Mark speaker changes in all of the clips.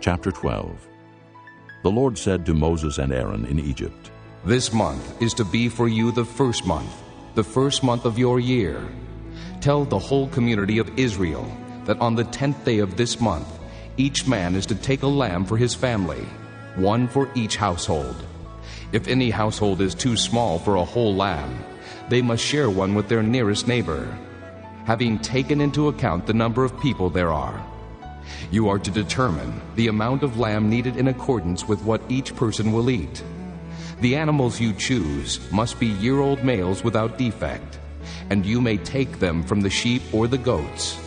Speaker 1: Chapter 12. The Lord said to Moses and Aaron in Egypt,
Speaker 2: This month is to be for you the first month of your year. Tell the whole community of Israel that on the 10th day of this month, each man is to take a lamb for his family, one for each household. If any household is too small for a whole lamb, they must share one with their nearest neighbor, having taken into account the number of people there are. You are to determine the amount of lamb needed in accordance with what each person will eat. The animals you choose must be year-old males without defect, and you may take them from the sheep or the goats.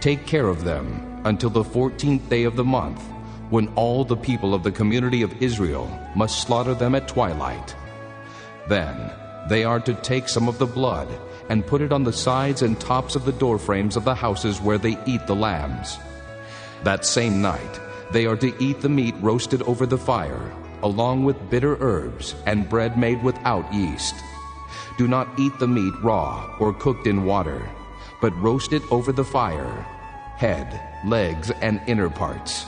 Speaker 2: Take care of them until the 14th day of the month, when all the people of the community of Israel must slaughter them at twilight. Then they are to take some of the blood and put it on the sides and tops of the doorframes of the houses where they eat the lambs. That same night they are to eat the meat roasted over the fire, along with bitter herbs and bread made without yeast. Do not eat the meat raw or cooked in water, but roast it over the fire, head, legs, and inner parts.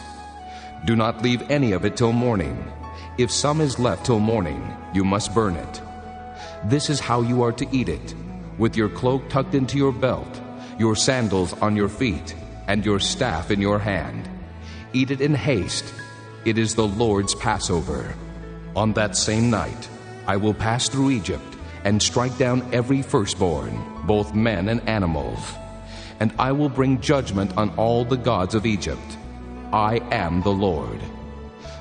Speaker 2: Do not leave any of it till morning. If some is left till morning, you must burn it. This is how you are to eat it, with your cloak tucked into your belt, your sandals on your feet, and your staff in your hand. Eat it in haste. It is the Lord's Passover. On that same night, I will pass through Egypt and strike down every firstborn, both men and animals. And I will bring judgment on all the gods of Egypt. I am the Lord.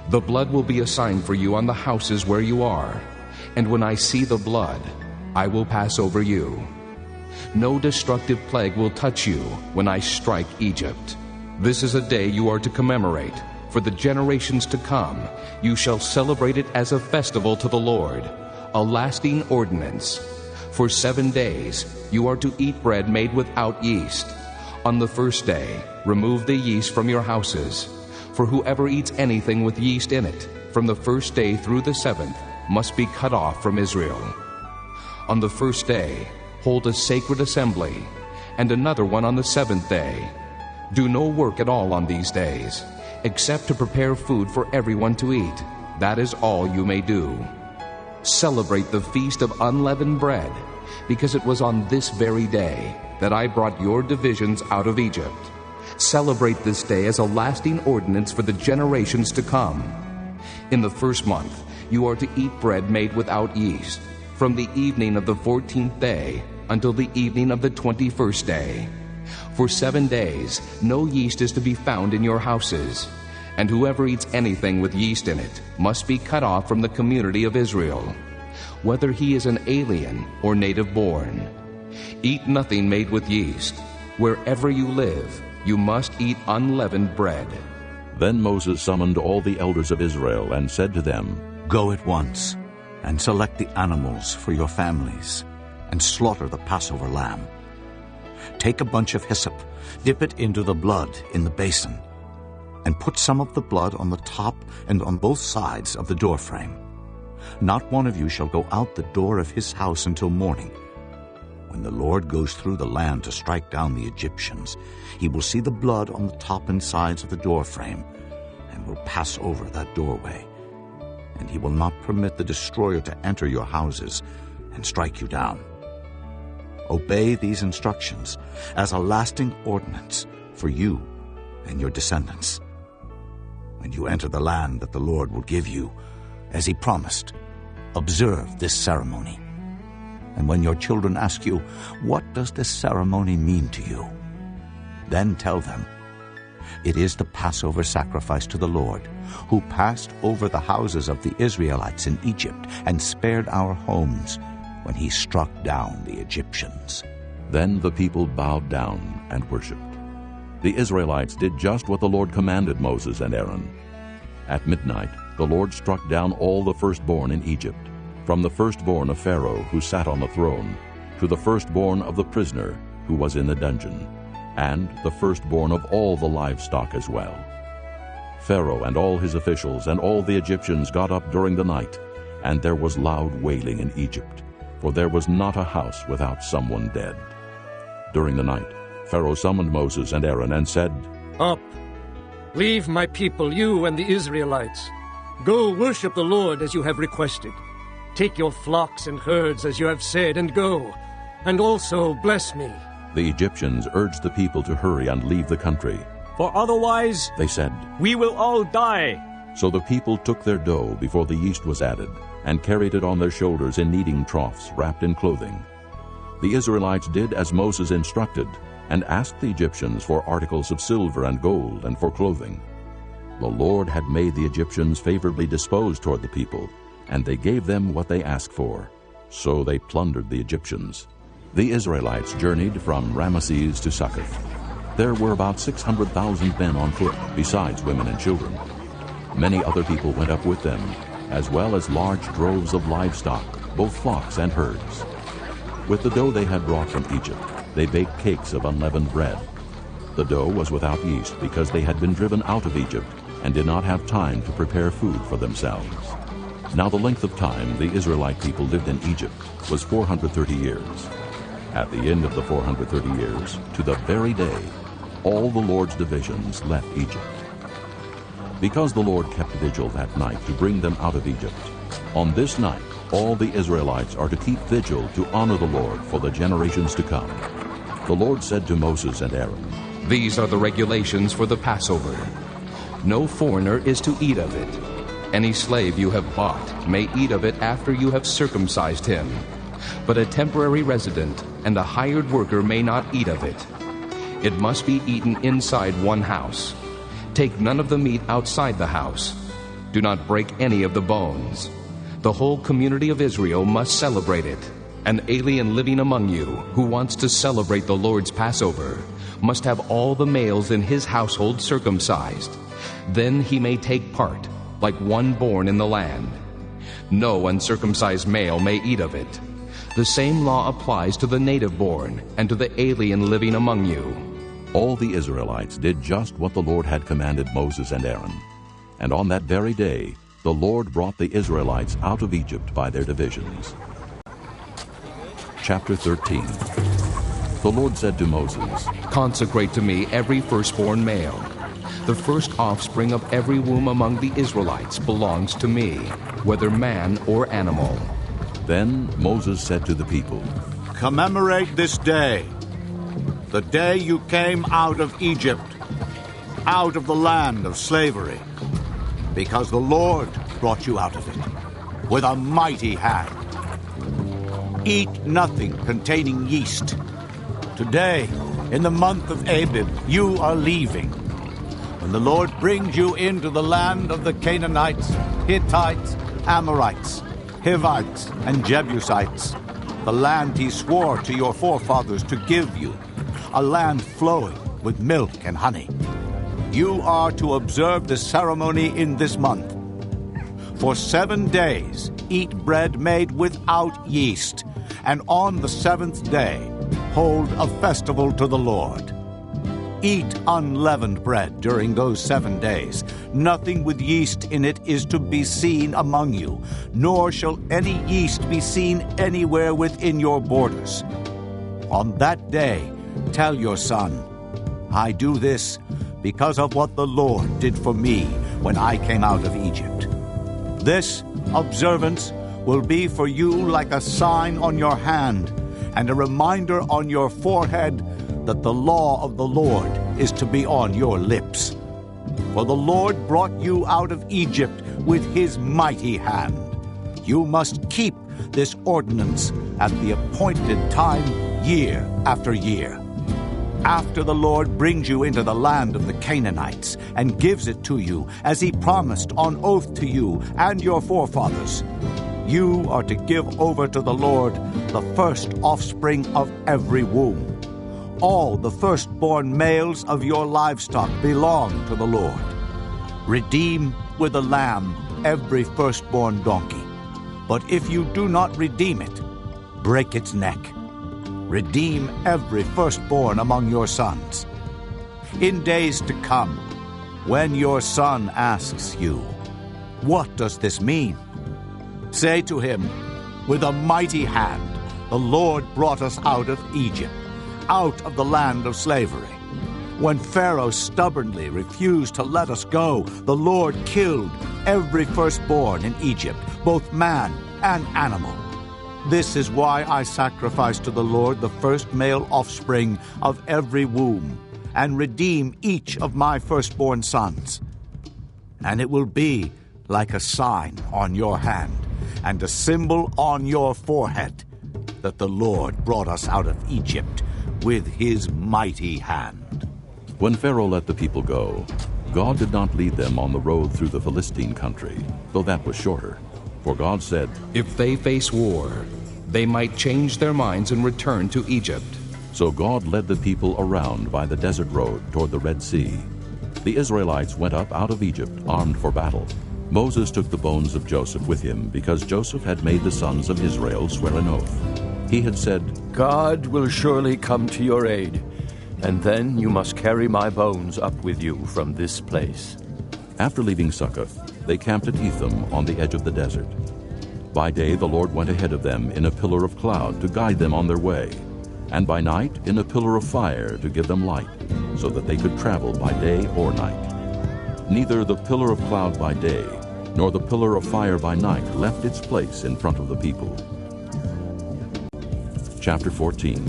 Speaker 2: The blood will be a sign for you on the houses where you are. And when I see the blood, I will pass over you. No destructive plague will touch you when I strike Egypt. This is a day you are to commemorate. For the generations to come, you shall celebrate it as a festival to the Lord, a lasting ordinance. For 7 days you are to eat bread made without yeast. On the first day, remove the yeast from your houses. For whoever eats anything with yeast in it, from the first day through the 7th, must be cut off from Israel. On the first day, hold a sacred assembly, and another one on the 7th day. Do no work at all on these days, except to prepare food for everyone to eat. That is all you may do. Celebrate the feast of unleavened bread, because it was on this very day that I brought your divisions out of Egypt. Celebrate this day as a lasting ordinance for the generations to come. In the first month, you are to eat bread made without yeast, from the evening of the 14th day until the evening of the 21st day. For 7 days, no yeast is to be found in your houses, and whoever eats anything with yeast in it must be cut off from the community of Israel, whether he is an alien or native-born. Eat nothing made with yeast. Wherever you live, you must eat unleavened bread.
Speaker 1: Then Moses summoned all the elders of Israel and said to them,
Speaker 3: Go at once and select the animals for your families and slaughter the Passover lamb. Take a bunch of hyssop, dip it into the blood in the basin, and put some of the blood on the top and on both sides of the doorframe. Not one of you shall go out the door of his house until morning. When the Lord goes through the land to strike down the Egyptians, he will see the blood on the top and sides of the doorframe and will pass over that doorway. And he will not permit the destroyer to enter your houses and strike you down. Obey these instructions as a lasting ordinance for you and your descendants. When you enter the land that the Lord will give you, as he promised, observe this ceremony. And when your children ask you, What does this ceremony mean to you? Then tell them, It is the Passover sacrifice to the Lord, who passed over the houses of the Israelites in Egypt and spared our homes when he struck down the Egyptians.
Speaker 1: Then the people bowed down and worshipped. The Israelites did just what the Lord commanded Moses and Aaron. At midnight, the Lord struck down all the firstborn in Egypt, from the firstborn of Pharaoh who sat on the throne, to the firstborn of the prisoner who was in the dungeon, and the firstborn of all the livestock as well. Pharaoh and all his officials and all the Egyptians got up during the night, and there was loud wailing in Egypt, for there was not a house without someone dead. During the night, Pharaoh summoned Moses and Aaron and said,
Speaker 4: Up, Leave my people, you and the Israelites. Go worship the Lord as you have requested. Take your flocks and herds as you have said, and go, and also bless me."
Speaker 1: The Egyptians urged the people to hurry and leave the country.
Speaker 5: "For otherwise,"
Speaker 1: they said,
Speaker 5: "we will all die."
Speaker 1: So the people took their dough before the yeast was added, and carried it on their shoulders in kneading troughs wrapped in clothing. The Israelites did as Moses instructed, and asked the Egyptians for articles of silver and gold and for clothing. The Lord had made the Egyptians favorably disposed toward the people, and they gave them what they asked for. So they plundered the Egyptians. The Israelites journeyed from Ramesses to Succoth. There were about 600,000 men on foot, besides women and children. Many other people went up with them, as well as large droves of livestock, both flocks and herds. With the dough they had brought from Egypt, they baked cakes of unleavened bread. The dough was without yeast because they had been driven out of Egypt and did not have time to prepare food for themselves. Now the length of time the Israelite people lived in Egypt was 430 years. At the end of the 430 years, to the very day, all the Lord's divisions left Egypt. Because the Lord kept vigil that night to bring them out of Egypt, on this night all the Israelites are to keep vigil to honor the Lord for the generations to come. The Lord said to Moses and Aaron,
Speaker 2: "These are the regulations for the Passover. No foreigner is to eat of it. Any slave you have bought may eat of it after you have circumcised him. But a temporary resident and a hired worker may not eat of it. It must be eaten inside one house. Take none of the meat outside the house. Do not break any of the bones. The whole community of Israel must celebrate it. An alien living among you who wants to celebrate the Lord's Passover must have all the males in his household circumcised. Then he may take part, like one born in the land. No uncircumcised male may eat of it. The same law applies to the native born and to the alien living among you."
Speaker 1: All the Israelites did just what the Lord had commanded Moses and Aaron. And on that very day, the Lord brought the Israelites out of Egypt by their divisions. Chapter 13. The Lord said to Moses,
Speaker 2: "Consecrate to me every firstborn male. The first offspring of every womb among the Israelites belongs to me, whether man or animal."
Speaker 1: Then Moses said to the people,
Speaker 3: Commemorate this day, the day you came out of Egypt, out of the land of slavery, because the Lord brought you out of it with a mighty hand. Eat nothing containing yeast. Today, in the month of Abib, you are leaving. When the Lord brings you into the land of the Canaanites, Hittites, Amorites, Hivites, and Jebusites, the land he swore to your forefathers to give you, a land flowing with milk and honey. You are to observe the ceremony in this month. For 7 days, eat bread made without yeast, and on the 7th day, hold a festival to the Lord. Eat unleavened bread during those 7 days. Nothing with yeast in it is to be seen among you, nor shall any yeast be seen anywhere within your borders. On that day, tell your son, I do this because of what the Lord did for me when I came out of Egypt. This observance will be for you like a sign on your hand and a reminder on your forehead that the law of the Lord is to be on your lips. For the Lord brought you out of Egypt with his mighty hand. You must keep this ordinance at the appointed time, year after year. After the Lord brings you into the land of the Canaanites and gives it to you, as he promised on oath to you and your forefathers, you are to give over to the Lord the first offspring of every womb. All the firstborn males of your livestock belong to the Lord. Redeem with a lamb every firstborn donkey. But if you do not redeem it, break its neck. Redeem every firstborn among your sons. In days to come, when your son asks you, what does this mean? Say to him, with a mighty hand, the Lord brought us out of Egypt, out of the land of slavery. When Pharaoh stubbornly refused to let us go, the Lord killed every firstborn in Egypt, both man and animal. This is why I sacrifice to the Lord the first male offspring of every womb, and redeem each of my firstborn sons. And it will be like a sign on your hand, and a symbol on your forehead, that the Lord brought us out of Egypt with his mighty hand.
Speaker 1: When Pharaoh let the people go, God did not lead them on the road through the Philistine country, though that was shorter. For God said,
Speaker 2: If they face war, they might change their minds and return to Egypt.
Speaker 1: So God led the people around by the desert road toward the Red Sea. The Israelites went up out of Egypt armed for battle. Moses took the bones of Joseph with him because Joseph had made the sons of Israel swear an oath. He had said,
Speaker 6: God will surely come to your aid, and then you must carry my bones up with you from this place.
Speaker 1: After leaving Succoth, they camped at Etham on the edge of the desert. By day the Lord went ahead of them in a pillar of cloud to guide them on their way, and by night in a pillar of fire to give them light, so that they could travel by day or night. Neither the pillar of cloud by day nor the pillar of fire by night left its place in front of the people. Chapter 14.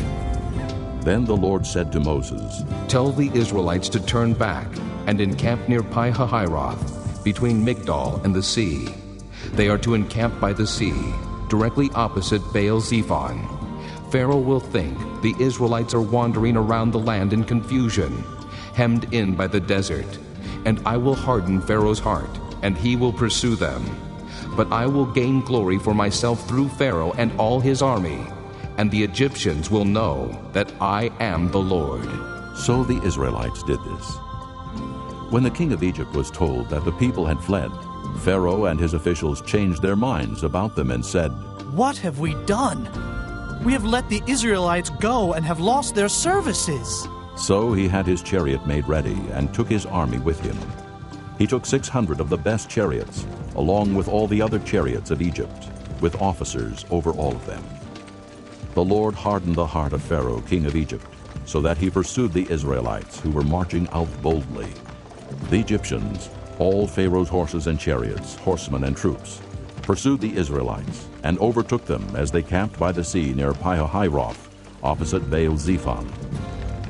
Speaker 1: Then the Lord said to Moses,
Speaker 2: Tell the Israelites to turn back and encamp near Pi-hahiroth, between Migdol and the sea. They are to encamp by the sea, directly opposite Baal-zephon. Pharaoh will think the Israelites are wandering around the land in confusion, hemmed in by the desert, and I will harden Pharaoh's heart, and he will pursue them. But I will gain glory for myself through Pharaoh and all his army, and the Egyptians will know that I am the Lord.
Speaker 1: So the Israelites did this. When the king of Egypt was told that the people had fled, Pharaoh and his officials changed their minds about them and said,
Speaker 7: What have we done? We have let the Israelites go and have lost their services.
Speaker 1: So he had his chariot made ready and took his army with him. He took 600 of the best chariots, along with all the other chariots of Egypt, with officers over all of them. The Lord hardened the heart of Pharaoh, king of Egypt, so that he pursued the Israelites who were marching out boldly. The Egyptians, all Pharaoh's horses and chariots, horsemen and troops, pursued the Israelites and overtook them as they camped by the sea near Pi-hahiroth, opposite Baal-zephon.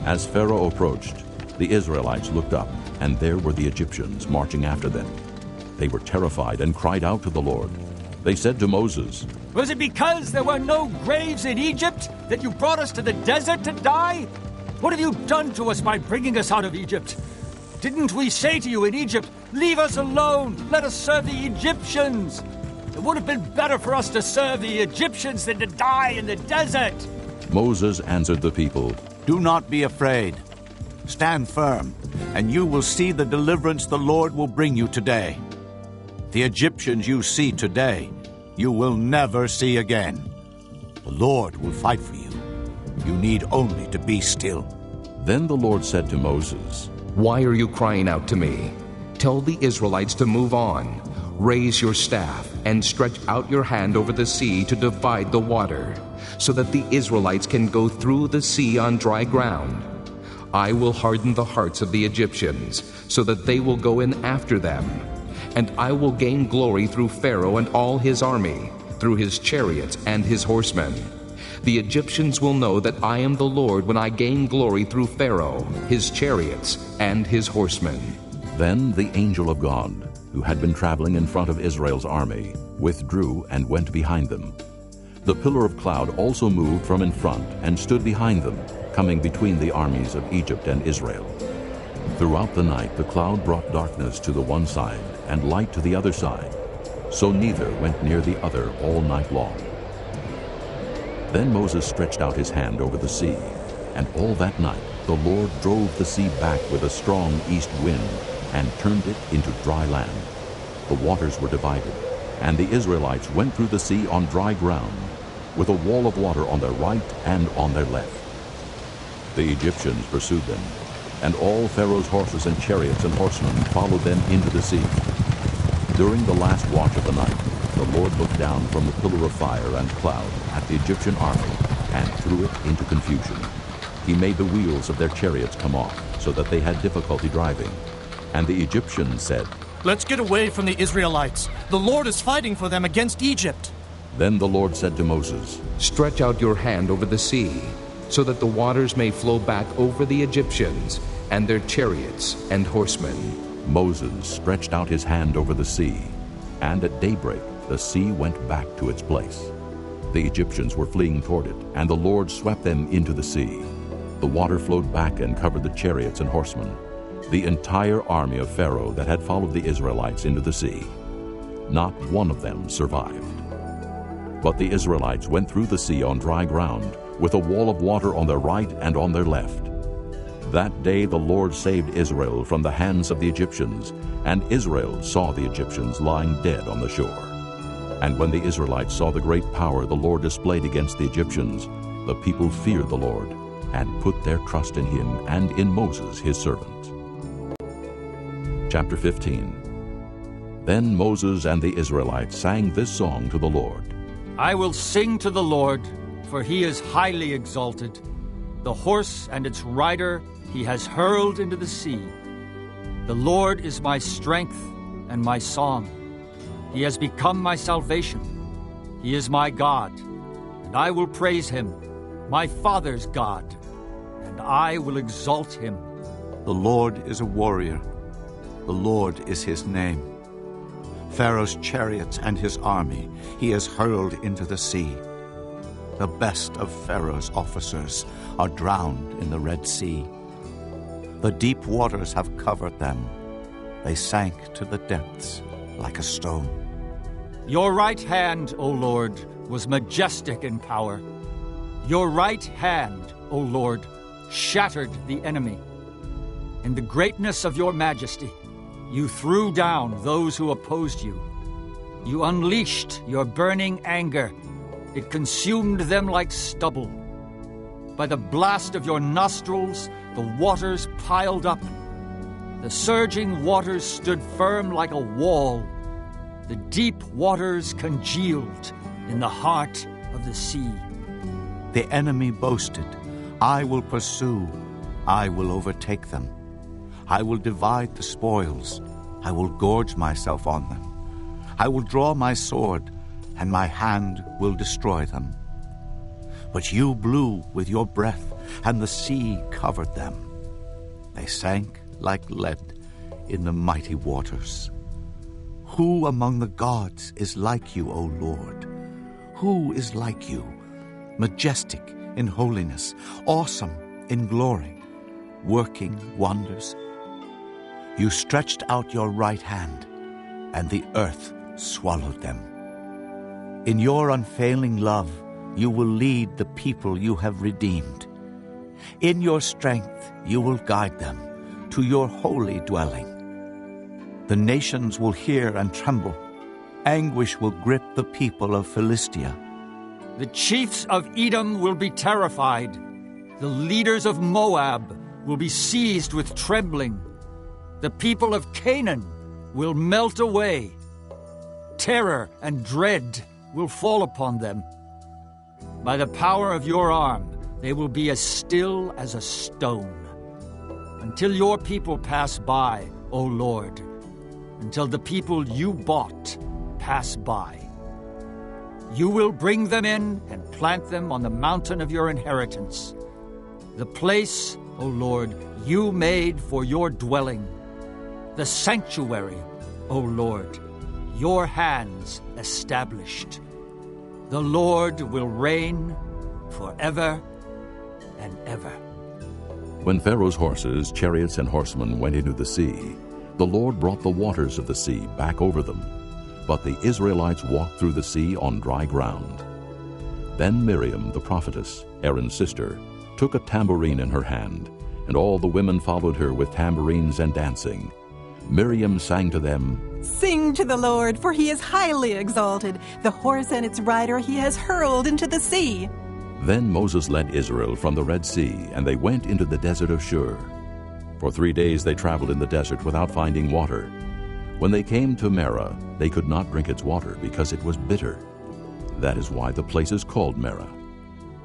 Speaker 1: As Pharaoh approached, the Israelites looked up, and there were the Egyptians marching after them. They were terrified and cried out to the Lord. They said to Moses,
Speaker 5: Was it because there were no graves in Egypt that you brought us to the desert to die? What have you done to us by bringing us out of Egypt? Didn't we say to you in Egypt, Leave us alone, let us serve the Egyptians? It would have been better for us to serve the Egyptians than to die in the desert.
Speaker 1: Moses answered the people,
Speaker 3: Do not be afraid. Stand firm, and you will see the deliverance the Lord will bring you today. The Egyptians you see today, you will never see again. The Lord will fight for you. You need only to be still.
Speaker 1: Then the Lord said to Moses,
Speaker 2: Why are you crying out to me? Tell the Israelites to move on. Raise your staff and stretch out your hand over the sea to divide the water, so that the Israelites can go through the sea on dry ground. I will harden the hearts of the Egyptians, so that they will go in after them. And I will gain glory through Pharaoh and all his army, through his chariots and his horsemen. The Egyptians will know that I am the Lord when I gain glory through Pharaoh, his chariots, and his horsemen.
Speaker 1: Then the angel of God, who had been traveling in front of Israel's army, withdrew and went behind them. The pillar of cloud also moved from in front and stood behind them, coming between the armies of Egypt and Israel. Throughout the night the cloud brought darkness to the one side and light to the other side, so neither went near the other all night long. Then Moses stretched out his hand over the sea, and all that night the Lord drove the sea back with a strong east wind and turned it into dry land. The waters were divided, and the Israelites went through the sea on dry ground, with a wall of water on their right and on their left. The Egyptians pursued them, and all Pharaoh's horses and chariots and horsemen followed them into the sea. During the last watch of the night, the Lord looked down from the pillar of fire and cloud at the Egyptian army and threw it into confusion. He made the wheels of their chariots come off, so that they had difficulty driving. And the Egyptians said,
Speaker 7: Let's get away from the Israelites. The Lord is fighting for them against Egypt.
Speaker 1: Then the Lord said to Moses,
Speaker 2: Stretch out your hand over the sea, so that the waters may flow back over the Egyptians and their chariots and horsemen.
Speaker 1: Moses stretched out his hand over the sea, and at daybreak the sea went back to its place. The Egyptians were fleeing toward it, and the Lord swept them into the sea. The water flowed back and covered the chariots and horsemen, the entire army of Pharaoh that had followed the Israelites into the sea. Not one of them survived. But the Israelites went through the sea on dry ground, with a wall of water on their right and on their left. That day the Lord saved Israel from the hands of the Egyptians, and Israel saw the Egyptians lying dead on the shore. And when the Israelites saw the great power the Lord displayed against the Egyptians, the people feared the Lord, and put their trust in him and in Moses his servant. Chapter 15. Then Moses and the Israelites sang this song to the Lord.
Speaker 5: I will sing to the Lord, for he is highly exalted. The horse and its rider he has hurled into the sea. The Lord is my strength and my song. He has become my salvation. He is my God, and I will praise him, my father's God, and I will exalt him.
Speaker 3: The Lord is a warrior. The Lord is his name. Pharaoh's chariots and his army he has hurled into the sea. The best of Pharaoh's officers are drowned in the Red Sea. The deep waters have covered them. They sank to the depths like a stone.
Speaker 5: Your right hand, O Lord, was majestic in power. Your right hand, O Lord, shattered the enemy. In the greatness of your majesty, you threw down those who opposed you. You unleashed your burning anger. It consumed them like stubble. By the blast of your nostrils, the waters piled up. The surging waters stood firm like a wall. The deep waters congealed in the heart of the sea.
Speaker 3: The enemy boasted, I will pursue, I will overtake them. I will divide the spoils, I will gorge myself on them. I will draw my sword, and my hand will destroy them. But you blew with your breath, and the sea covered them. They sank like lead in the mighty waters. Who among the gods is like you, O Lord? Who is like you, majestic in holiness, awesome in glory, working wonders? You stretched out your right hand, and the earth swallowed them. In your unfailing love, you will lead the people you have redeemed. In your strength, you will guide them to your holy dwelling. The nations will hear and tremble. Anguish will grip the people of Philistia.
Speaker 5: The chiefs of Edom will be terrified. The leaders of Moab will be seized with trembling. The people of Canaan will melt away. Terror and dread will fall upon them. By the power of your arm, they will be as still as a stone. Until your people pass by, O Lord, until the people you bought pass by. You will bring them in and plant them on the mountain of your inheritance, the place, O Lord, you made for your dwelling, the sanctuary, O Lord, your hands established. The Lord will reign forever and ever.
Speaker 1: When Pharaoh's horses, chariots, and horsemen went into the sea, the Lord brought the waters of the sea back over them. But the Israelites walked through the sea on dry ground. Then Miriam, the prophetess, Aaron's sister, took a tambourine in her hand, and all the women followed her with tambourines and dancing. Miriam sang to them,
Speaker 8: Sing to the Lord, for he is highly exalted. The horse and its rider he has hurled into the sea.
Speaker 1: Then Moses led Israel from the Red Sea, and they went into the desert of Shur. For 3 days they traveled in the desert without finding water. When they came to Marah, they could not drink its water because it was bitter. That is why the place is called Marah.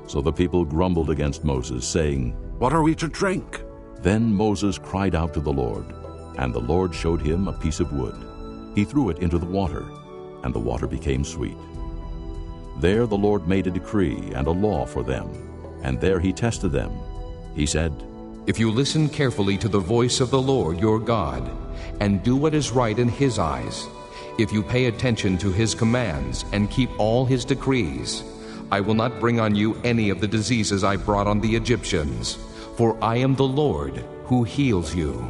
Speaker 1: So the people grumbled against Moses, saying,
Speaker 9: What are we to drink?"
Speaker 1: Then Moses cried out to the Lord, and the Lord showed him a piece of wood. He threw it into the water, and the water became sweet. There the Lord made a decree and a law for them, and there he tested them. He said,
Speaker 2: If you listen carefully to the voice of the Lord your God, and do what is right in his eyes, if you pay attention to his commands and keep all his decrees, I will not bring on you any of the diseases I brought on the Egyptians, for I am the Lord who heals you.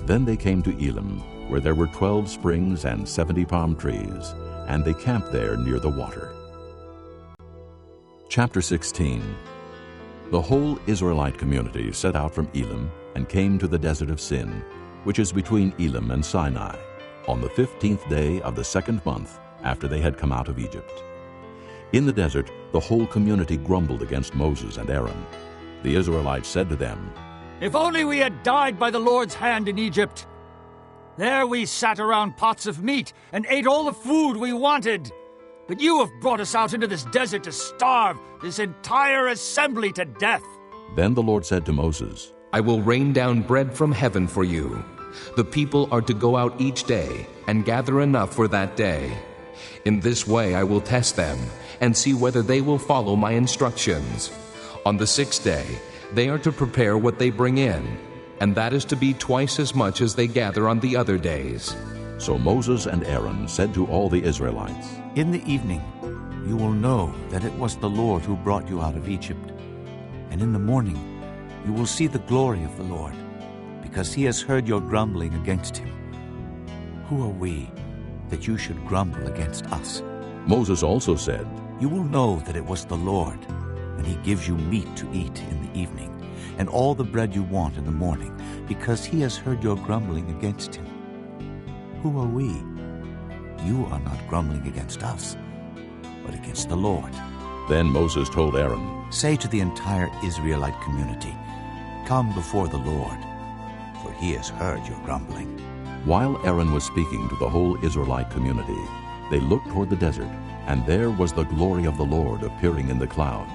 Speaker 1: Then they came to Elim, where there were 12 springs and 70 palm trees, and they camped there near the water. Chapter 16. The whole Israelite community set out from Elim and came to the desert of Sin, which is between Elim and Sinai, on the 15th day of the 2nd month after they had come out of Egypt. In the desert, the whole community grumbled against Moses and Aaron. The Israelites said to them,
Speaker 5: "If only we had died by the Lord's hand in Egypt. There we sat around pots of meat and ate all the food we wanted. But you have brought us out into this desert to starve this entire assembly to death."
Speaker 1: Then the Lord said to Moses,
Speaker 2: I will rain down bread from heaven for you. The people are to go out each day and gather enough for that day. In this way I will test them and see whether they will follow my instructions. On the 6th day they are to prepare what they bring in, and that is to be twice as much as they gather on the other days.
Speaker 1: So Moses and Aaron said to all the Israelites,
Speaker 3: In the evening you will know that it was the Lord who brought you out of Egypt. And in the morning you will see the glory of the Lord, because he has heard your grumbling against him. Who are we that you should grumble against us?
Speaker 1: Moses also said,
Speaker 3: You will know that it was the Lord when he gives you meat to eat in the evening, and all the bread you want in the morning, because he has heard your grumbling against him. Who are we? You are not grumbling against us, but against the Lord.
Speaker 1: Then Moses told Aaron,
Speaker 3: Say to the entire Israelite community, Come before the Lord, for he has heard your grumbling.
Speaker 1: While Aaron was speaking to the whole Israelite community, they looked toward the desert, and there was the glory of the Lord appearing in the cloud.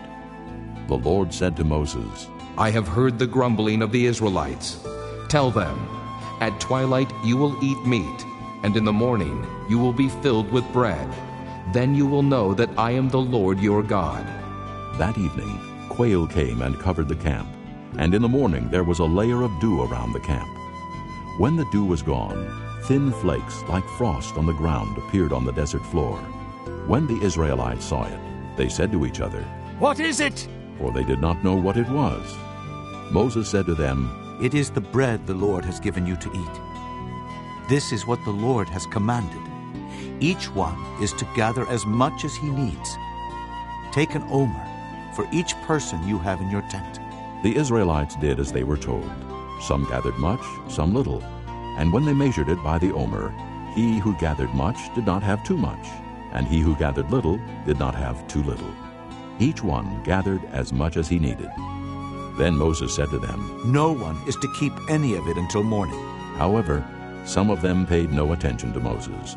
Speaker 1: The Lord said to Moses,
Speaker 2: I have heard the grumbling of the Israelites. Tell them, At twilight you will eat meat, and in the morning you will be filled with bread. Then you will know that I am the Lord your God.
Speaker 1: That evening quail came and covered the camp, and in the morning there was a layer of dew around the camp. When the dew was gone, thin flakes like frost on the ground appeared on the desert floor. When the Israelites saw it, they said to each other,
Speaker 5: "What is it?"
Speaker 1: For they did not know what it was. Moses said to them,
Speaker 3: It is the bread the Lord has given you to eat. This is what the Lord has commanded. Each one is to gather as much as he needs. Take an omer for each person you have in your tent.
Speaker 1: The Israelites did as they were told. Some gathered much, some little. And when they measured it by the omer, he who gathered much did not have too much, and he who gathered little did not have too little. Each one gathered as much as he needed. Then Moses said to them,
Speaker 3: No one is to keep any of it until morning.
Speaker 1: However, some of them paid no attention to Moses.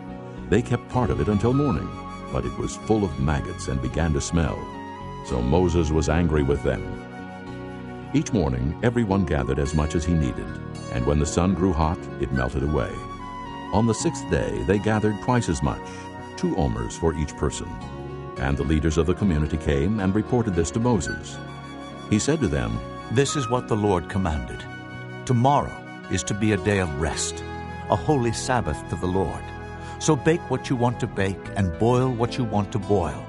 Speaker 1: They kept part of it until morning, but it was full of maggots and began to smell. So Moses was angry with them. Each morning everyone gathered as much as he needed, and when the sun grew hot, it melted away. On the 6th day they gathered twice as much, 2 omers for each person. And the leaders of the community came and reported this to Moses. He said to them,
Speaker 3: This is what the Lord commanded. Tomorrow is to be a day of rest, a holy Sabbath to the Lord. So bake what you want to bake and boil what you want to boil.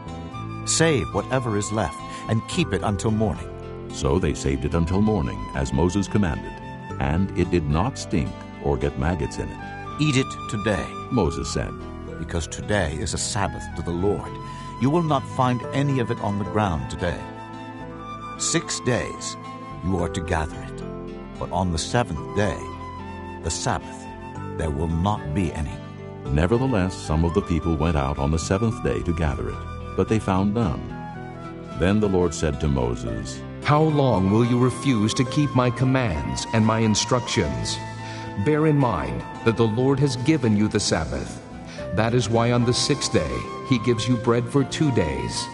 Speaker 3: Save whatever is left and keep it until morning.
Speaker 1: So they saved it until morning, as Moses commanded, and it did not stink or get maggots in it.
Speaker 3: Eat it today,
Speaker 1: Moses said,
Speaker 3: because today is a Sabbath to the Lord. You will not find any of it on the ground today. 6 days you are to gather it, but on the 7th day, the Sabbath, there will not be any.
Speaker 1: Nevertheless, some of the people went out on the 7th day to gather it, but they found none. Then the Lord said to Moses,
Speaker 2: How long will you refuse to keep my commands and my instructions? Bear in mind that the Lord has given you the Sabbath. That is why on the 6th day he gives you bread for 2 days.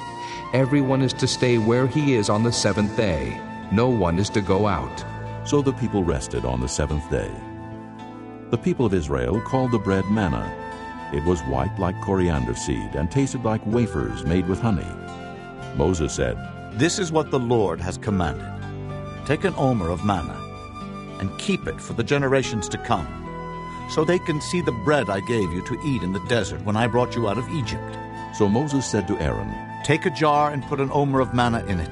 Speaker 2: Everyone is to stay where he is on the 7th day. No one is to go out.
Speaker 1: So the people rested on the seventh day. The people of Israel called the bread manna. It was white like coriander seed and tasted like wafers made with honey. Moses said,
Speaker 3: This is what the Lord has commanded. Take an omer of manna and keep it for the generations to come, so they can see the bread I gave you to eat in the desert when I brought you out of Egypt.
Speaker 1: So Moses said to Aaron,
Speaker 3: Take a jar and put an omer of manna in it.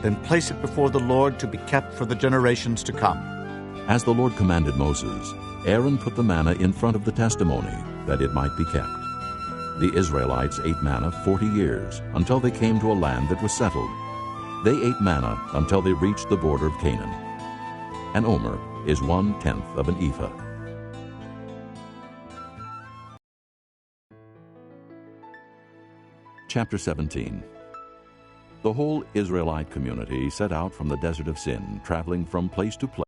Speaker 3: Then place it before the Lord to be kept for the generations to come.
Speaker 1: As the Lord commanded Moses, Aaron put the manna in front of the testimony, that it might be kept. The Israelites ate manna 40 years, until they came to a land that was settled. They ate manna until they reached the border of Canaan. An omer is 1/10 of an ephah. Chapter 17. The whole Israelite community set out from the desert of Sin, traveling from place to place.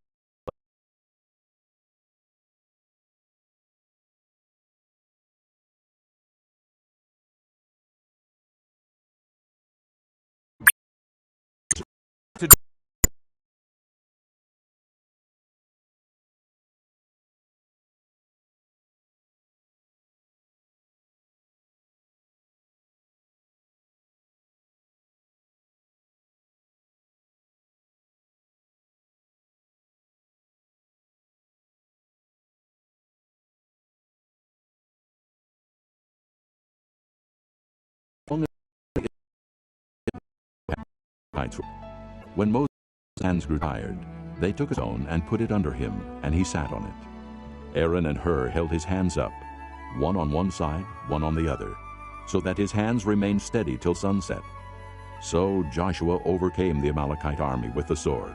Speaker 1: When Moses' hands grew tired, they took a stone and put it under him, and he sat on it. Aaron and Hur held his hands up, one on one side, one on the other, so that his hands remained steady till sunset. So Joshua overcame the Amalekite army with the sword.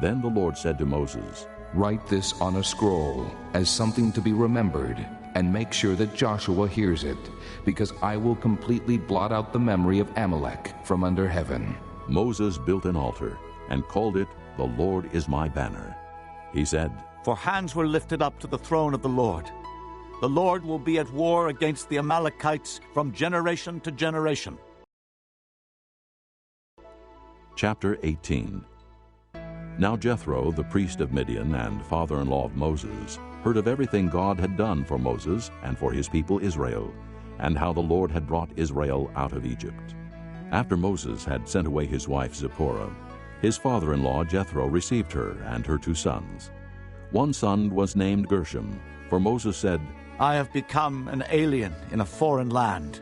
Speaker 1: Then the Lord said to Moses,
Speaker 2: Write this on a scroll as something to be remembered, and make sure that Joshua hears it, because I will completely blot out the memory of Amalek from under heaven.
Speaker 1: Moses built an altar and called it, The Lord is my banner. He said,
Speaker 3: For hands were lifted up to the throne of the Lord. The Lord will be at war against the Amalekites from generation to generation.
Speaker 1: Chapter 18. Now Jethro, the priest of Midian and father-in-law of Moses, heard of everything God had done for Moses and for his people Israel, and how the Lord had brought Israel out of Egypt. After Moses had sent away his wife Zipporah, his father-in-law Jethro received her and her 2 sons. One son was named Gershom, for Moses said,
Speaker 3: I have become an alien in a foreign land.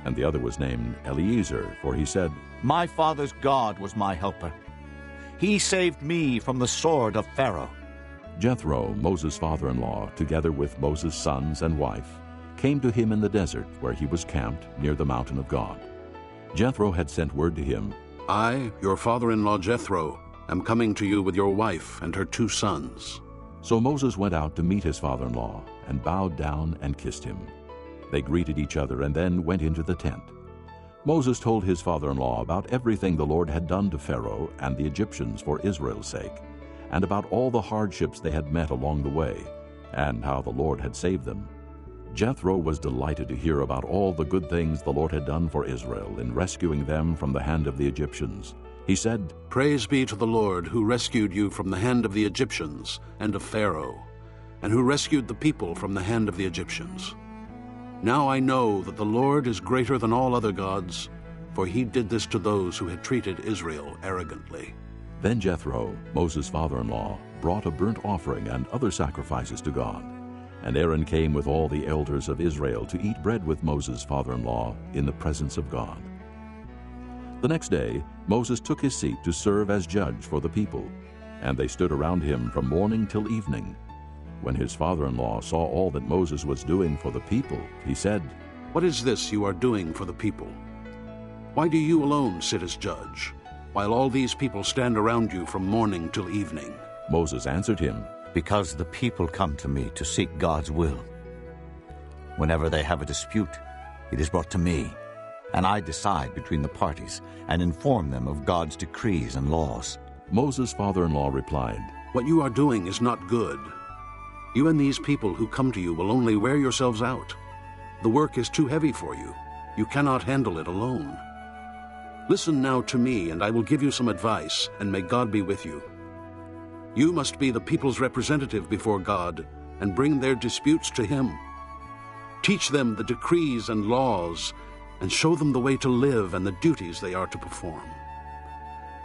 Speaker 1: And the other was named Eliezer, for he said,
Speaker 3: My father's God was my helper. He saved me from the sword of Pharaoh.
Speaker 1: Jethro, Moses' father-in-law, together with Moses' sons and wife, came to him in the desert where he was camped near the mountain of God. Jethro had sent word to him,
Speaker 9: I, your father-in-law Jethro, am coming to you with your wife and her 2 sons.
Speaker 1: So Moses went out to meet his father-in-law and bowed down and kissed him. They greeted each other and then went into the tent. Moses told his father-in-law about everything the Lord had done to Pharaoh and the Egyptians for Israel's sake, and about all the hardships they had met along the way, and how the Lord had saved them. Jethro was delighted to hear about all the good things the Lord had done for Israel in rescuing them from the hand of the Egyptians. He said,
Speaker 9: Praise be to the Lord who rescued you from the hand of the Egyptians and of Pharaoh, and who rescued the people from the hand of the Egyptians. Now I know that the Lord is greater than all other gods, for he did this to those who had treated Israel arrogantly.
Speaker 1: Then Jethro, Moses' father-in-law, brought a burnt offering and other sacrifices to God. And Aaron came with all the elders of Israel to eat bread with Moses' father-in-law in the presence of God. The next day Moses took his seat to serve as judge for the people, and they stood around him from morning till evening. When his father-in-law saw all that Moses was doing for the people, he said,
Speaker 9: What is this you are doing for the people? Why do you alone sit as judge, while all these people stand around you from morning till evening?
Speaker 1: Moses answered him,
Speaker 3: Because the people come to me to seek God's will. Whenever they have a dispute, it is brought to me, and I decide between the parties and inform them of God's decrees and laws.
Speaker 1: Moses' father-in-law replied,
Speaker 9: What you are doing is not good. You and these people who come to you will only wear yourselves out. The work is too heavy for you. You cannot handle it alone. Listen now to me, and I will give you some advice, and may God be with you. You must be the people's representative before God, and bring their disputes to Him. Teach them the decrees and laws, and show them the way to live and the duties they are to perform.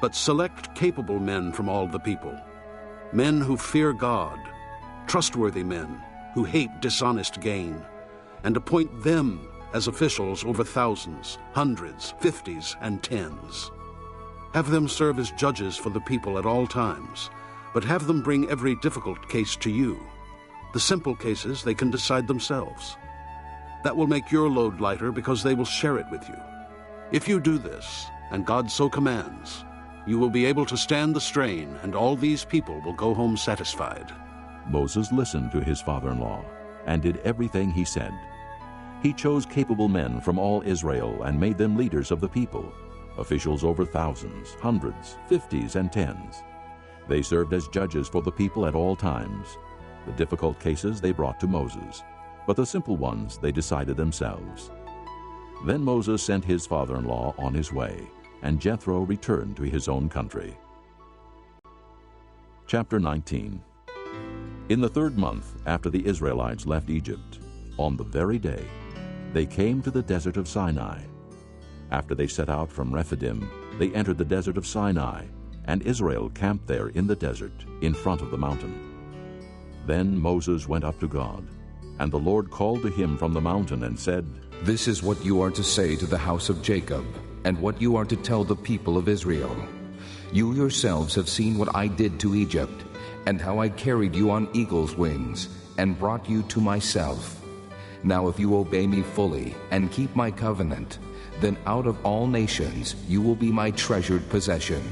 Speaker 9: But select capable men from all the people, men who fear God, trustworthy men who hate dishonest gain, and appoint them as officials over thousands, hundreds, fifties, and tens. Have them serve as judges for the people at all times, but have them bring every difficult case to you. The simple cases they can decide themselves. That will make your load lighter because they will share it with you. If you do this, and God so commands, you will be able to stand the strain, and all these people will go home satisfied.
Speaker 1: Moses listened to his father-in-law and did everything he said. He chose capable men from all Israel and made them leaders of the people, officials over thousands, hundreds, fifties, and tens. They served as judges for the people at all times. The difficult cases they brought to Moses, but the simple ones they decided themselves. Then Moses sent his father-in-law on his way, and Jethro returned to his own country. Chapter 19. In the 3rd month after the Israelites left Egypt, on the very day, they came to the desert of Sinai. After they set out from Rephidim, they entered the desert of Sinai, and Israel camped there in the desert in front of the mountain. Then Moses went up to God, and the Lord called to him from the mountain and said,
Speaker 2: This is what you are to say to the house of Jacob, and what you are to tell the people of Israel. You yourselves have seen what I did to Egypt, and how I carried you on eagle's wings, and brought you to myself. Now if you obey me fully, and keep my covenant, then out of all nations you will be my treasured possession.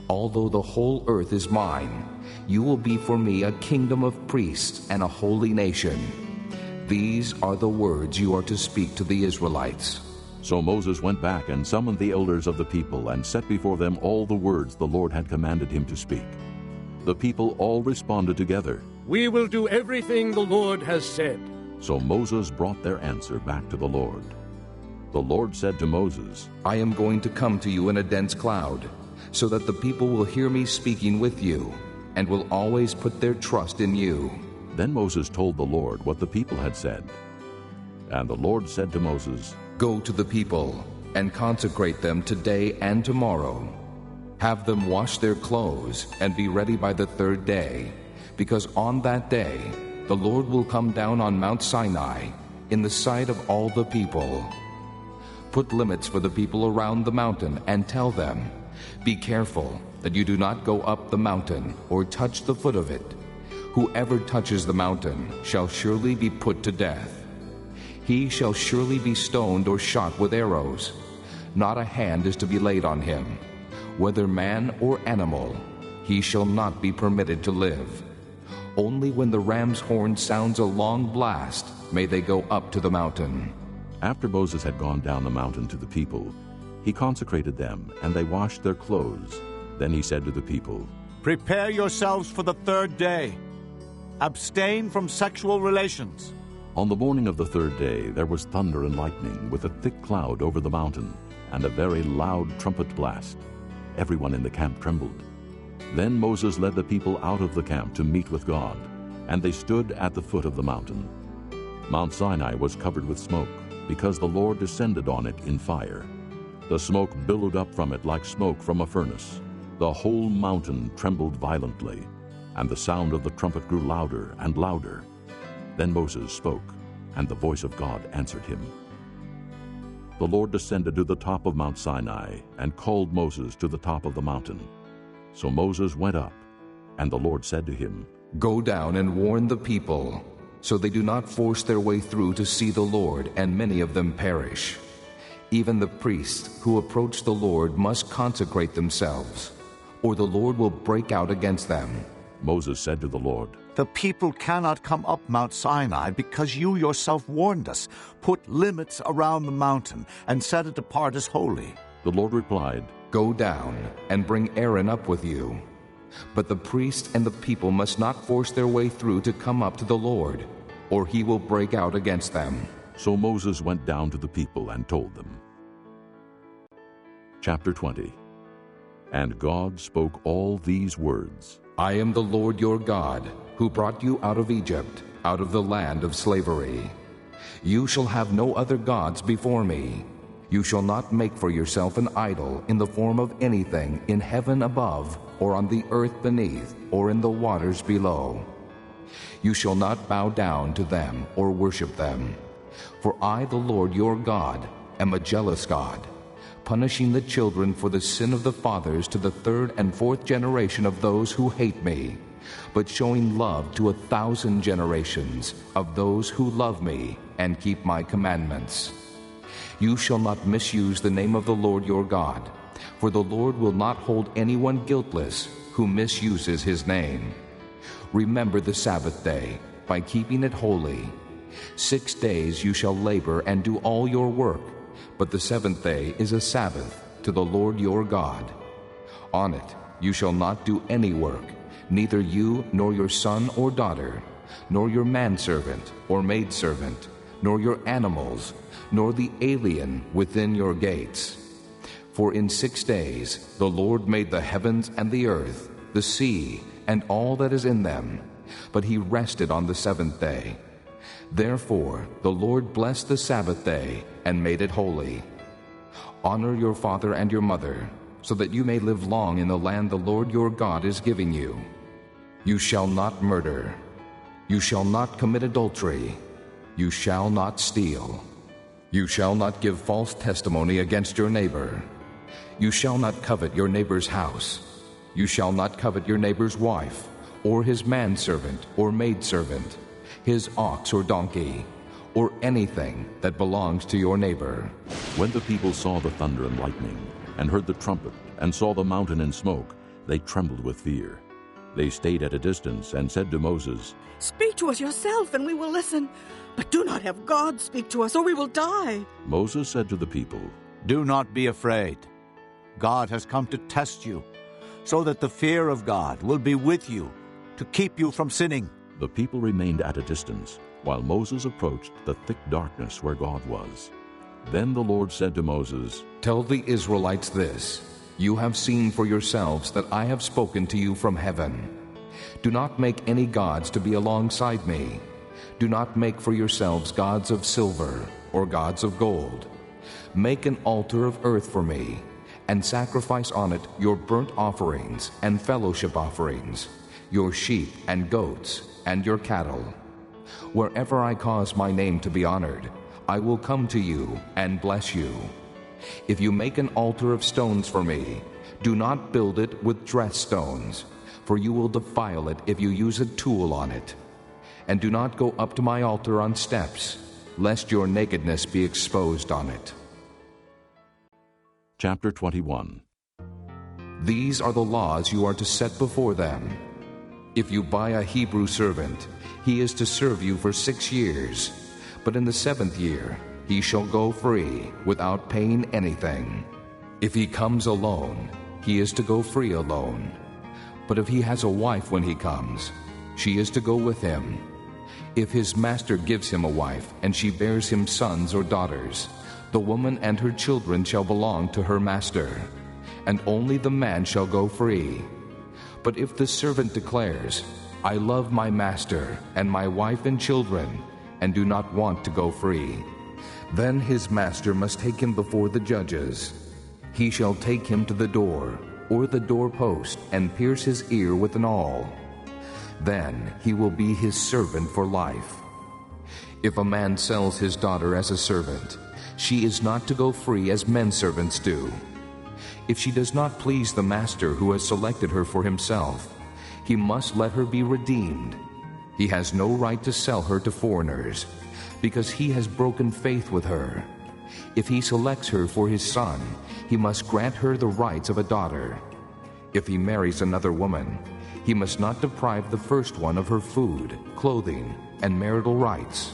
Speaker 2: Although the whole earth is mine, you will be for me a kingdom of priests and a holy nation. These are the words you are to speak to the Israelites.
Speaker 1: So Moses went back and summoned the elders of the people and set before them all the words the Lord had commanded him to speak. The people all responded together,
Speaker 4: We will do everything the Lord has said.
Speaker 1: So Moses brought their answer back to the Lord. The Lord said to Moses,
Speaker 2: I am going to come to you in a dense cloud, so that the people will hear me speaking with you, and will always put their trust in you.
Speaker 1: Then Moses told the Lord what the people had said. And the Lord said to Moses,
Speaker 2: Go to the people, and consecrate them today and tomorrow. Have them wash their clothes, and be ready by the 3rd day, because on that day the Lord will come down on Mount Sinai in the sight of all the people. Put limits for the people around the mountain, and tell them, Be careful that you do not go up the mountain or touch the foot of it. Whoever touches the mountain shall surely be put to death. He shall surely be stoned or shot with arrows. Not a hand is to be laid on him. Whether man or animal, he shall not be permitted to live. Only when the ram's horn sounds a long blast may they go up to the mountain.
Speaker 1: After Moses had gone down the mountain to the people, he consecrated them, and they washed their clothes. Then he said to the people,
Speaker 10: Prepare yourselves for the 3rd day. Abstain from sexual relations.
Speaker 1: On the morning of the 3rd day there was thunder and lightning, with a thick cloud over the mountain, and a very loud trumpet blast. Everyone in the camp trembled. Then Moses led the people out of the camp to meet with God, and they stood at the foot of the mountain. Mount Sinai was covered with smoke, because the Lord descended on it in fire. The smoke billowed up from it like smoke from a furnace. The whole mountain trembled violently, and the sound of the trumpet grew louder and louder. Then Moses spoke, and the voice of God answered him. The Lord descended to the top of Mount Sinai and called Moses to the top of the mountain. So Moses went up, and the Lord said to him,
Speaker 2: Go down and warn the people, so they do not force their way through to see the Lord, and many of them perish. Even the priests who approach the Lord must consecrate themselves, or the Lord will break out against them.
Speaker 1: Moses said to the Lord,
Speaker 3: The people cannot come up Mount Sinai because you yourself warned us. Put limits around the mountain and set it apart as holy.
Speaker 1: The Lord replied,
Speaker 2: Go down and bring Aaron up with you. But the priests and the people must not force their way through to come up to the Lord, or he will break out against them.
Speaker 1: So Moses went down to the people and told them. Chapter 20. And God spoke all these words.
Speaker 2: I am the Lord your God, who brought you out of Egypt, out of the land of slavery. You shall have no other gods before me. You shall not make for yourself an idol in the form of anything in heaven above, or on the earth beneath, or in the waters below. You shall not bow down to them or worship them. For I, the Lord your God, am a jealous God, punishing the children for the sin of the fathers to the third and fourth generation of those who hate me, but showing love to 1,000 generations of those who love me and keep my commandments. You shall not misuse the name of the Lord your God, for the Lord will not hold anyone guiltless who misuses his name. Remember the Sabbath day by keeping it holy. 6 days you shall labor and do all your work, but the seventh day is a Sabbath to the Lord your God. On it you shall not do any work, neither you nor your son or daughter, nor your manservant or maidservant, nor your animals, nor the alien within your gates. For in 6 days the Lord made the heavens and the earth, the sea, and all that is in them, but he rested on the seventh day. Therefore the Lord blessed the Sabbath day and made it holy. Honor your father and your mother, so that you may live long in the land the Lord your God is giving you. You shall not murder. You shall not commit adultery. You shall not steal. You shall not give false testimony against your neighbor. You shall not covet your neighbor's house. You shall not covet your neighbor's wife, or his manservant or maidservant, his ox or donkey, or anything that belongs to your neighbor.
Speaker 1: When the people saw the thunder and lightning, and heard the trumpet, and saw the mountain in smoke, they trembled with fear. They stayed at a distance and said to Moses,
Speaker 11: Speak to us yourself, and we will listen. But do not have God speak to us, or we will die.
Speaker 1: Moses said to the people,
Speaker 10: Do not be afraid. God has come to test you, so that the fear of God will be with you, to keep you from sinning.
Speaker 1: The people remained at a distance, while Moses approached the thick darkness where God was. Then the Lord said to Moses,
Speaker 2: Tell the Israelites this, You have seen for yourselves that I have spoken to you from heaven. Do not make any gods to be alongside me. Do not make for yourselves gods of silver or gods of gold. Make an altar of earth for me, and sacrifice on it your burnt offerings and fellowship offerings, your sheep and goats and your cattle. Wherever I cause my name to be honored, I will come to you and bless you. If you make an altar of stones for me, do not build it with dressed stones, for you will defile it if you use a tool on it. And do not go up to my altar on steps, lest your nakedness be exposed on it.
Speaker 1: Chapter 21.
Speaker 2: These are the laws you are to set before them. If you buy a Hebrew servant, he is to serve you for 6 years, but in the 7th year he shall go free without paying anything. If he comes alone, he is to go free alone. But if he has a wife when he comes, she is to go with him. If his master gives him a wife, and she bears him sons or daughters, the woman and her children shall belong to her master, and only the man shall go free. But if the servant declares, I love my master and my wife and children, and do not want to go free, then his master must take him before the judges. He shall take him to the door, or the doorpost, and pierce his ear with an awl. Then he will be his servant for life. If a man sells his daughter as a servant, she is not to go free as men servants do. If she does not please the master who has selected her for himself, he must let her be redeemed. He has no right to sell her to foreigners, because he has broken faith with her. If he selects her for his son, he must grant her the rights of a daughter. If he marries another woman, he must not deprive the first one of her food, clothing, and marital rights.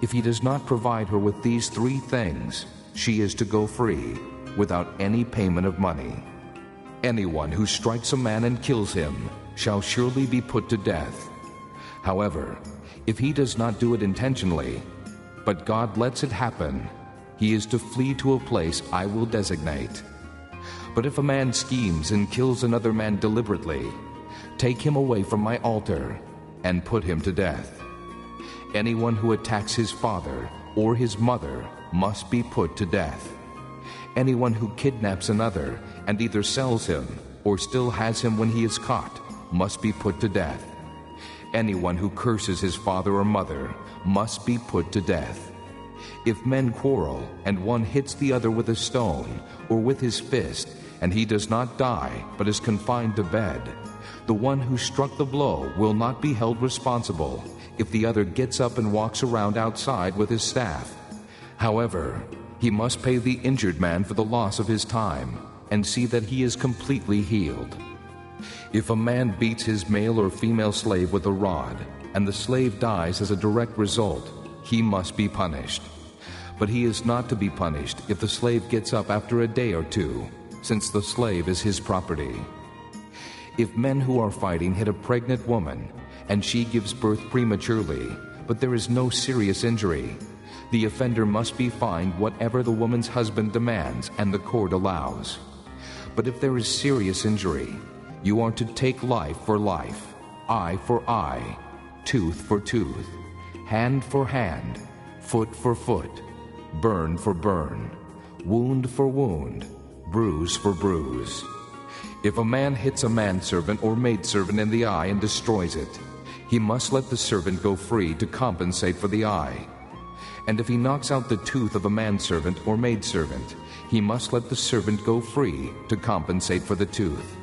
Speaker 2: If he does not provide her with these 3 things, she is to go free, without any payment of money. Anyone who strikes a man and kills him shall surely be put to death. However, if he does not do it intentionally, but God lets it happen, he is to flee to a place I will designate. But if a man schemes and kills another man deliberately, take him away from my altar and put him to death. Anyone who attacks his father or his mother must be put to death. Anyone who kidnaps another and either sells him or still has him when he is caught must be put to death. Anyone who curses his father or mother must be put to death. If men quarrel and one hits the other with a stone or with his fist, and he does not die but is confined to bed, the one who struck the blow will not be held responsible if the other gets up and walks around outside with his staff. However, he must pay the injured man for the loss of his time and see that he is completely healed. If a man beats his male or female slave with a rod, and the slave dies as a direct result, he must be punished. But he is not to be punished if the slave gets up after a day or two, since the slave is his property. If men who are fighting hit a pregnant woman, and she gives birth prematurely, but there is no serious injury, the offender must be fined whatever the woman's husband demands and the court allows. But if there is serious injury, you are to take life for life, eye for eye, tooth for tooth, hand for hand, foot for foot, burn for burn, wound for wound, bruise for bruise. If a man hits a manservant or maidservant in the eye and destroys it, he must let the servant go free to compensate for the eye. And if he knocks out the tooth of a manservant or maidservant, he must let the servant go free to compensate for the tooth.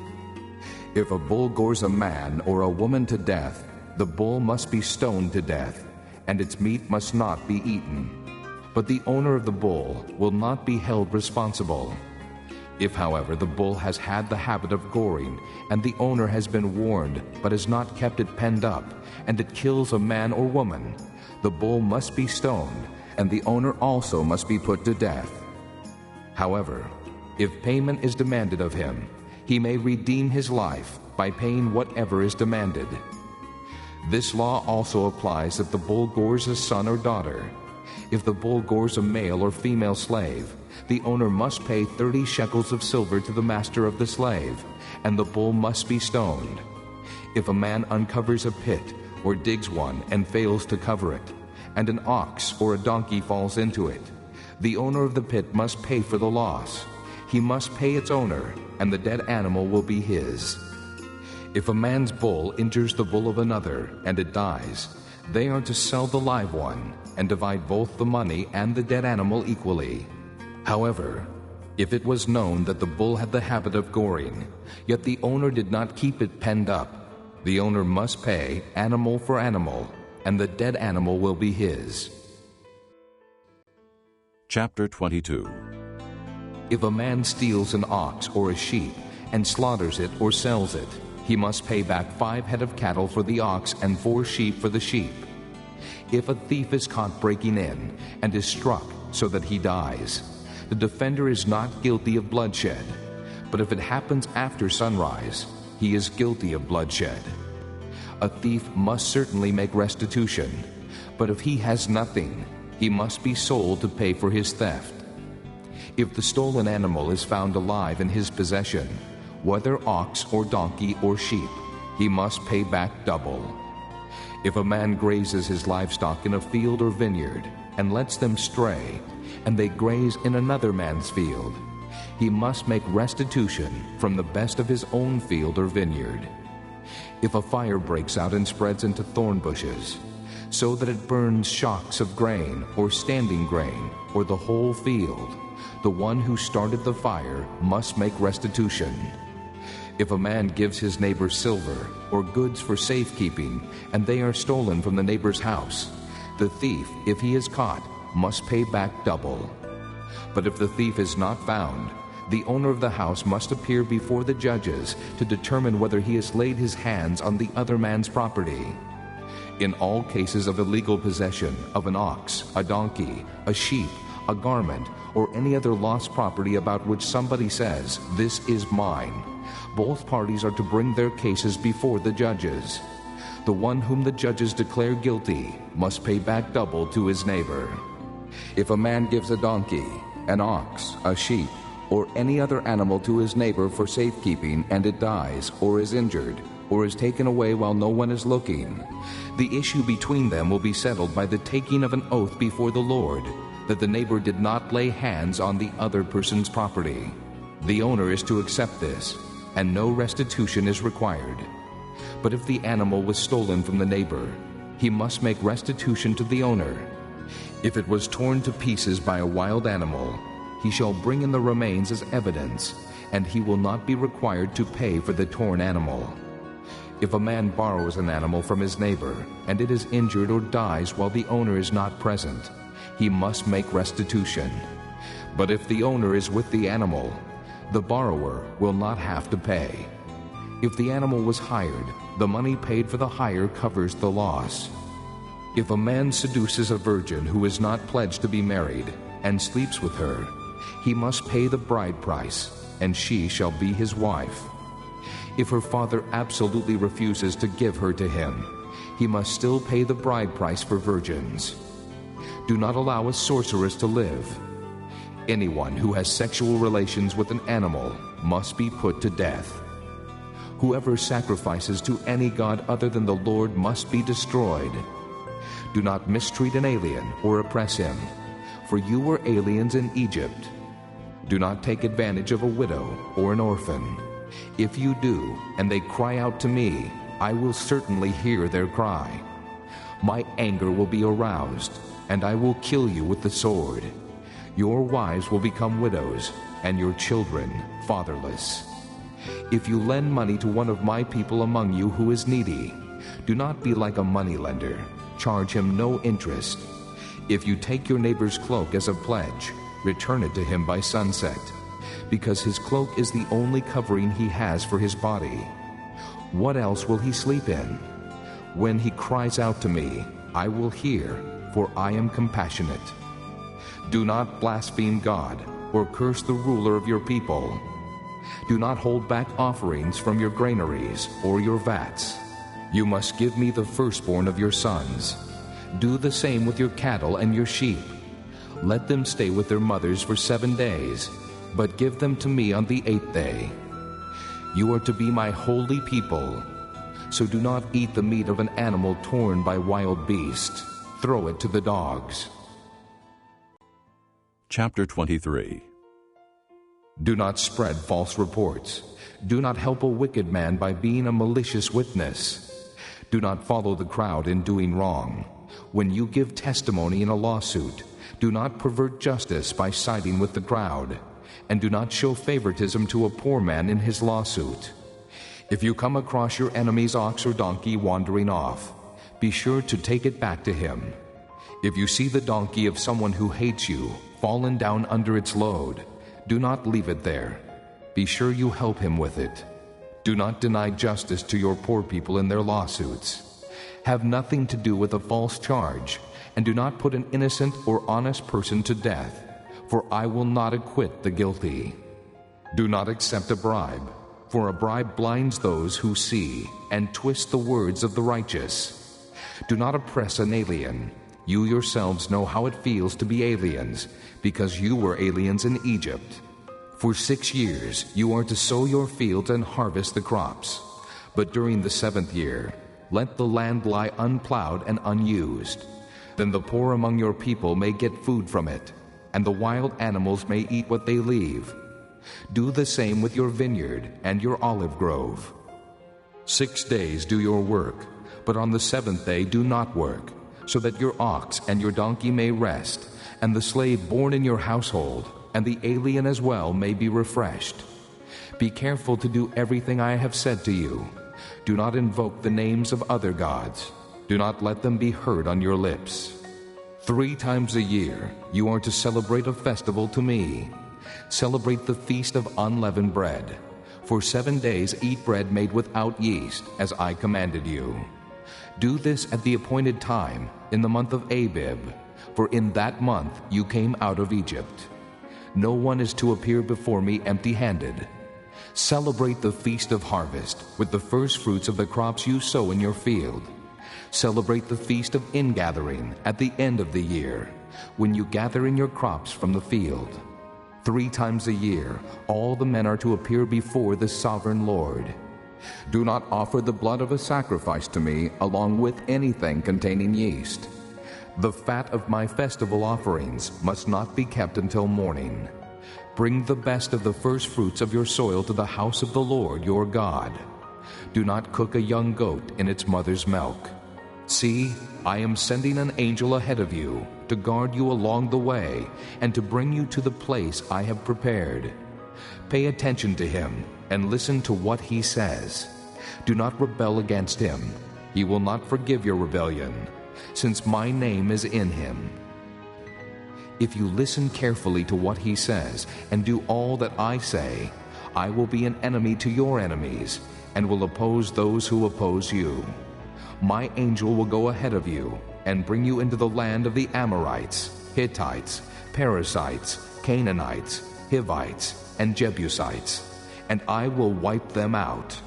Speaker 2: If a bull gores a man or a woman to death, the bull must be stoned to death, and its meat must not be eaten. But the owner of the bull will not be held responsible. If, however, the bull has had the habit of goring, and the owner has been warned but has not kept it penned up, and it kills a man or woman, the bull must be stoned, and the owner also must be put to death. However, if payment is demanded of him, he may redeem his life by paying whatever is demanded. This law also applies if the bull gores a son or daughter. If the bull gores a male or female slave, the owner must pay 30 shekels of silver to the master of the slave, and the bull must be stoned. If a man uncovers a pit or digs one and fails to cover it, and an ox or a donkey falls into it, the owner of the pit must pay for the loss. He must pay its owner, and the dead animal will be his. If a man's bull injures the bull of another and it dies, they are to sell the live one and divide both the money and the dead animal equally. However, if it was known that the bull had the habit of goring, yet the owner did not keep it penned up, the owner must pay animal for animal, and the dead animal will be his.
Speaker 1: Chapter 22.
Speaker 2: If a man steals an ox or a sheep and slaughters it or sells it, he must pay back 5 head of cattle for the ox and 4 sheep for the sheep. If a thief is caught breaking in and is struck so that he dies, the defender is not guilty of bloodshed. But if it happens after sunrise, he is guilty of bloodshed. A thief must certainly make restitution, but if he has nothing, he must be sold to pay for his theft. If the stolen animal is found alive in his possession, whether ox or donkey or sheep, he must pay back double. If a man grazes his livestock in a field or vineyard and lets them stray, and they graze in another man's field, he must make restitution from the best of his own field or vineyard. If a fire breaks out and spreads into thorn bushes, so that it burns shocks of grain or standing grain or the whole field, the one who started the fire must make restitution. If a man gives his neighbor silver or goods for safekeeping, and they are stolen from the neighbor's house, the thief, if he is caught, must pay back double. But if the thief is not found, the owner of the house must appear before the judges to determine whether he has laid his hands on the other man's property. In all cases of illegal possession of an ox, a donkey, a sheep, a garment, or any other lost property about which somebody says, "This is mine," both parties are to bring their cases before the judges. The one whom the judges declare guilty must pay back double to his neighbor. If a man gives a donkey, an ox, a sheep, or any other animal to his neighbor for safekeeping, and it dies, or is injured, or is taken away while no one is looking, the issue between them will be settled by the taking of an oath before the Lord, that the neighbor did not lay hands on the other person's property. The owner is to accept this, and no restitution is required. But if the animal was stolen from the neighbor, he must make restitution to the owner. If it was torn to pieces by a wild animal, he shall bring in the remains as evidence, and he will not be required to pay for the torn animal. If a man borrows an animal from his neighbor, and it is injured or dies while the owner is not present, he must make restitution. But if the owner is with the animal, the borrower will not have to pay. If the animal was hired, the money paid for the hire covers the loss. If a man seduces a virgin who is not pledged to be married and sleeps with her, he must pay the bride price, and she shall be his wife. If her father absolutely refuses to give her to him, he must still pay the bride price for virgins. Do not allow a sorceress to live. Anyone who has sexual relations with an animal must be put to death. Whoever sacrifices to any god other than the Lord must be destroyed. Do not mistreat an alien or oppress him, for you were aliens in Egypt. Do not take advantage of a widow or an orphan. If you do, and they cry out to me, I will certainly hear their cry. My anger will be aroused, and I will kill you with the sword. Your wives will become widows, and your children fatherless. If you lend money to one of my people among you who is needy, do not be like a moneylender. Charge him no interest. If you take your neighbor's cloak as a pledge, return it to him by sunset, because his cloak is the only covering he has for his body. What else will he sleep in? When he cries out to me, I will hear, for I am compassionate. Do not blaspheme God or curse the ruler of your people. Do not hold back offerings from your granaries or your vats. You must give me the firstborn of your sons. Do the same with your cattle and your sheep. Let them stay with their mothers for 7 days, but give them to me on the 8th day. You are to be my holy people, so do not eat the meat of an animal torn by wild beasts. Throw it to the dogs.
Speaker 1: Chapter 23.
Speaker 2: Do not spread false reports. Do not help a wicked man by being a malicious witness. Do not follow the crowd in doing wrong. When you give testimony in a lawsuit, do not pervert justice by siding with the crowd, and do not show favoritism to a poor man in his lawsuit. If you come across your enemy's ox or donkey wandering off, be sure to take it back to him. If you see the donkey of someone who hates you fallen down under its load, do not leave it there. Be sure you help him with it. Do not deny justice to your poor people in their lawsuits. Have nothing to do with a false charge, and do not put an innocent or honest person to death, for I will not acquit the guilty. Do not accept a bribe, for a bribe blinds those who see and twists the words of the righteous. Do not oppress an alien. You yourselves know how it feels to be aliens, because you were aliens in Egypt. For 6 years you are to sow your fields and harvest the crops. But during the 7th year, let the land lie unplowed and unused. Then the poor among your people may get food from it, and the wild animals may eat what they leave. Do the same with your vineyard and your olive grove. 6 days do your work, but on the 7th day do not work, so that your ox and your donkey may rest, and the slave born in your household, and the alien as well, may be refreshed. Be careful to do everything I have said to you. Do not invoke the names of other gods. Do not let them be heard on your lips. 3 times a year you are to celebrate a festival to me. Celebrate the feast of unleavened bread. For 7 days eat bread made without yeast, as I commanded you. Do this at the appointed time, in the month of Abib, for in that month you came out of Egypt. No one is to appear before me empty-handed. Celebrate the Feast of Harvest with the first fruits of the crops you sow in your field. Celebrate the Feast of Ingathering at the end of the year, when you gather in your crops from the field. 3 times a year, all the men are to appear before the sovereign Lord. Do not offer the blood of a sacrifice to me along with anything containing yeast. The fat of my festival offerings must not be kept until morning. Bring the best of the first fruits of your soil to the house of the Lord your God. Do not cook a young goat in its mother's milk. See, I am sending an angel ahead of you to guard you along the way and to bring you to the place I have prepared. Pay attention to him and listen to what he says. Do not rebel against him. He will not forgive your rebellion, since my name is in him. If you listen carefully to what he says and do all that I say, I will be an enemy to your enemies and will oppose those who oppose you. My angel will go ahead of you and bring you into the land of the Amorites, Hittites, Perizzites, Canaanites, Hivites, and Jebusites, and I will wipe them out.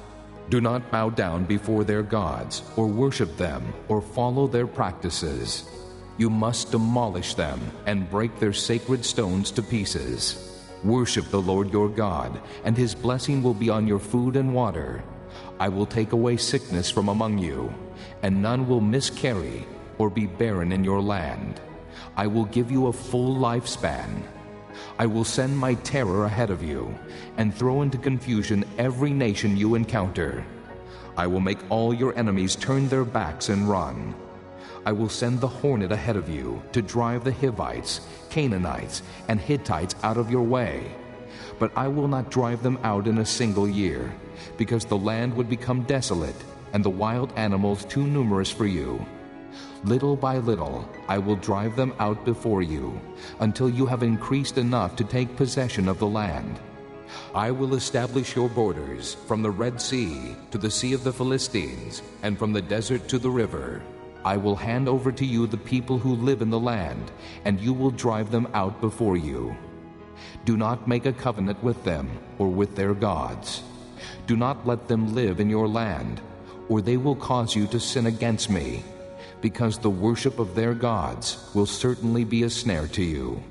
Speaker 2: Do not bow down before their gods, or worship them, or follow their practices. You must demolish them and break their sacred stones to pieces. Worship the Lord your God, and his blessing will be on your food and water. I will take away sickness from among you, and none will miscarry or be barren in your land. I will give you a full lifespan. I will send my terror ahead of you and throw into confusion every nation you encounter. I will make all your enemies turn their backs and run. I will send the hornet ahead of you to drive the Hivites, Canaanites, and Hittites out of your way. But I will not drive them out in a single year, because the land would become desolate and the wild animals too numerous for you. Little by little, I will drive them out before you, until you have increased enough to take possession of the land. I will establish your borders from the Red Sea to the Sea of the Philistines, and from the desert to the river. I will hand over to you the people who live in the land, and you will drive them out before you. Do not make a covenant with them or with their gods. Do not let them live in your land, or they will cause you to sin against me, because the worship of their gods will certainly be a snare to you.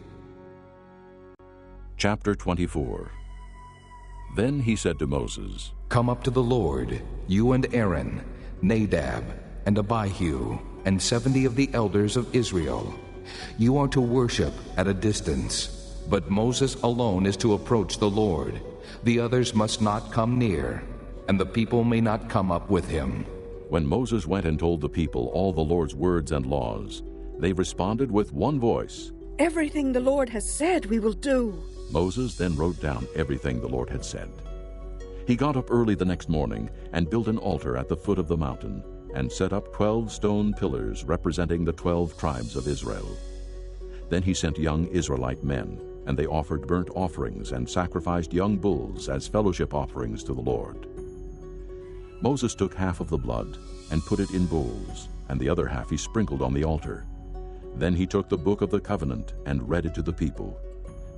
Speaker 1: Chapter 24. Then he said to Moses,
Speaker 2: Come up to the Lord, you and Aaron, Nadab, and Abihu, and 70 of the elders of Israel. You are to worship at a distance, but Moses alone is to approach the Lord. The others must not come near, and the people may not come up with him.
Speaker 1: When Moses went and told the people all the Lord's words and laws, they responded with one voice,
Speaker 11: Everything the Lord has said we will do.
Speaker 1: Moses then wrote down everything the Lord had said. He got up early the next morning and built an altar at the foot of the mountain and set up 12 stone pillars representing the 12 tribes of Israel. Then he sent young Israelite men, and they offered burnt offerings and sacrificed young bulls as fellowship offerings to the Lord. Moses took half of the blood and put it in bowls, and the other half he sprinkled on the altar. Then he took the book of the covenant and read it to the people.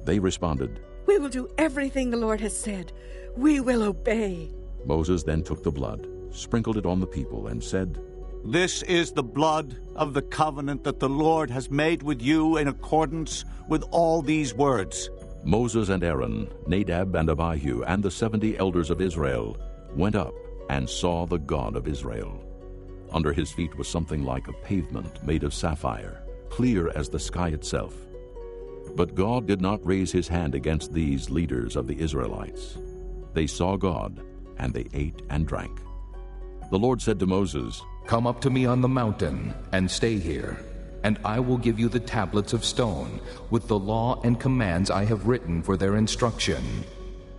Speaker 1: They responded,
Speaker 11: We will do everything the Lord has said. We will obey.
Speaker 1: Moses then took the blood, sprinkled it on the people, and said,
Speaker 10: This is the blood of the covenant that the Lord has made with you in accordance with all these words.
Speaker 1: Moses and Aaron, Nadab and Abihu, and the 70 elders of Israel went up and saw the God of Israel. Under his feet was something like a pavement made of sapphire, clear as the sky itself. But God did not raise his hand against these leaders of the Israelites. They saw God, and they ate and drank. The Lord said to Moses,
Speaker 2: Come up to me on the mountain and stay here, and I will give you the tablets of stone with the law and commands I have written for their instruction.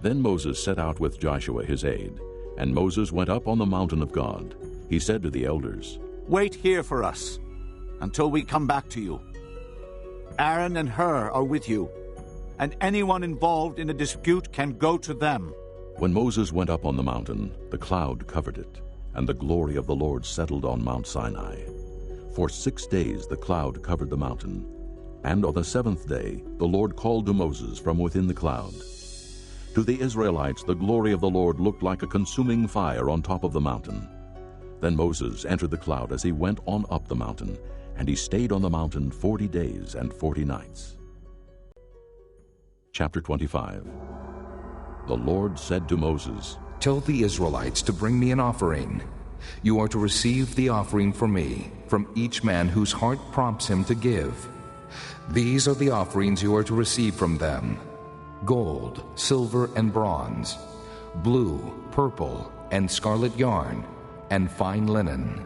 Speaker 1: Then Moses set out with Joshua his aide, and Moses went up on the mountain of God. He said to the elders,
Speaker 10: Wait here for us until we come back to you. Aaron and Hur are with you, and anyone involved in a dispute can go to them.
Speaker 1: When Moses went up on the mountain, the cloud covered it, and the glory of the Lord settled on Mount Sinai. For 6 days the cloud covered the mountain, and on the 7th day the Lord called to Moses from within the cloud. To the Israelites the glory of the Lord looked like a consuming fire on top of the mountain. Then Moses entered the cloud as he went on up the mountain, and he stayed on the mountain 40 days and 40 nights. Chapter 25. The Lord said to Moses,
Speaker 2: Tell the Israelites to bring me an offering. You are to receive the offering for me, from each man whose heart prompts him to give. These are the offerings you are to receive from them: gold, silver, and bronze, blue, purple, and scarlet yarn, and fine linen,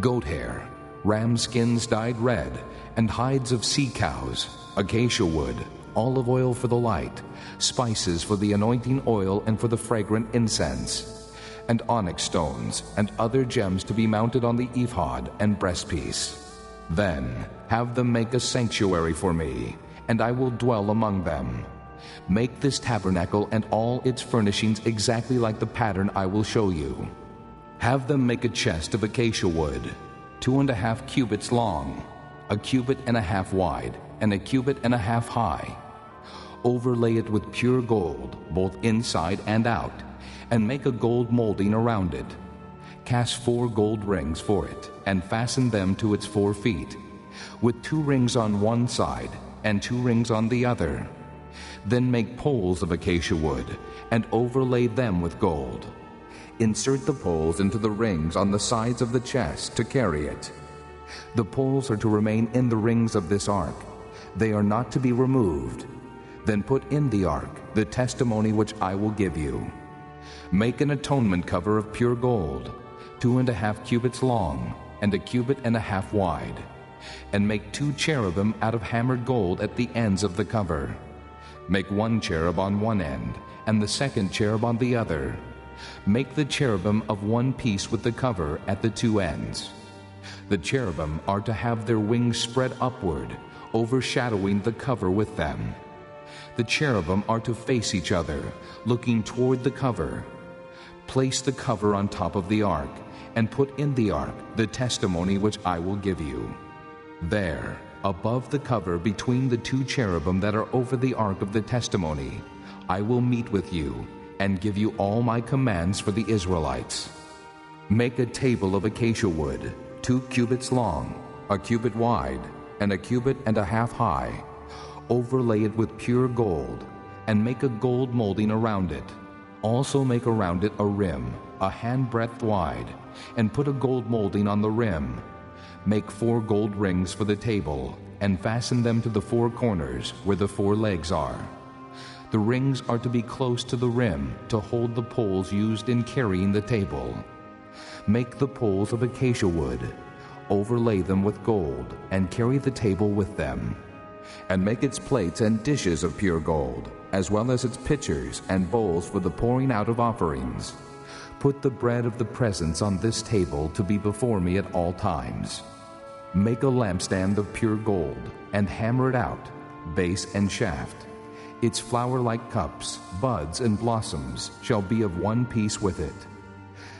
Speaker 2: goat hair, ram skins dyed red, and hides of sea cows, acacia wood, olive oil for the light, spices for the anointing oil and for the fragrant incense, and onyx stones, and other gems to be mounted on the ephod and breastpiece. Then have them make a sanctuary for me, and I will dwell among them. Make this tabernacle and all its furnishings exactly like the pattern I will show you. Have them make a chest of acacia wood, 2.5 cubits long, 1.5 cubits wide, and 1.5 cubits high. Overlay it with pure gold, both inside and out, and make a gold molding around it. Cast 4 gold rings for it, and fasten them to its 4 feet, with 2 rings on one side and 2 rings on the other. Then make poles of acacia wood, and overlay them with gold. Insert the poles into the rings on the sides of the chest to carry it. The poles are to remain in the rings of this ark. They are not to be removed. Then put in the ark the testimony which I will give you. Make an atonement cover of pure gold, 2.5 cubits long, and 1.5 cubits wide, and make 2 cherubim out of hammered gold at the ends of the cover. Make 1 cherub on one end, and the second cherub on the other. Make the cherubim of one piece with the cover at the 2 ends. The cherubim are to have their wings spread upward, overshadowing the cover with them. The cherubim are to face each other, looking toward the cover. Place the cover on top of the ark, and put in the ark the testimony which I will give you. There, above the cover between the 2 cherubim that are over the ark of the testimony, I will meet with you and give you all my commands for the Israelites. Make a table of acacia wood, 2 cubits long, 1 cubit wide, and 1.5 cubits high. Overlay it with pure gold, and make a gold molding around it. Also make around it a rim, a handbreadth wide, and put a gold molding on the rim. Make 4 gold rings for the table, and fasten them to the 4 corners where the 4 legs are. The rings are to be close to the rim to hold the poles used in carrying the table. Make the poles of acacia wood, overlay them with gold, and carry the table with them. And make its plates and dishes of pure gold, as well as its pitchers and bowls for the pouring out of offerings. Put the bread of the presence on this table to be before me at all times. Make a lampstand of pure gold, and hammer it out, base and shaft. Its flower-like cups, buds, and blossoms shall be of one piece with it.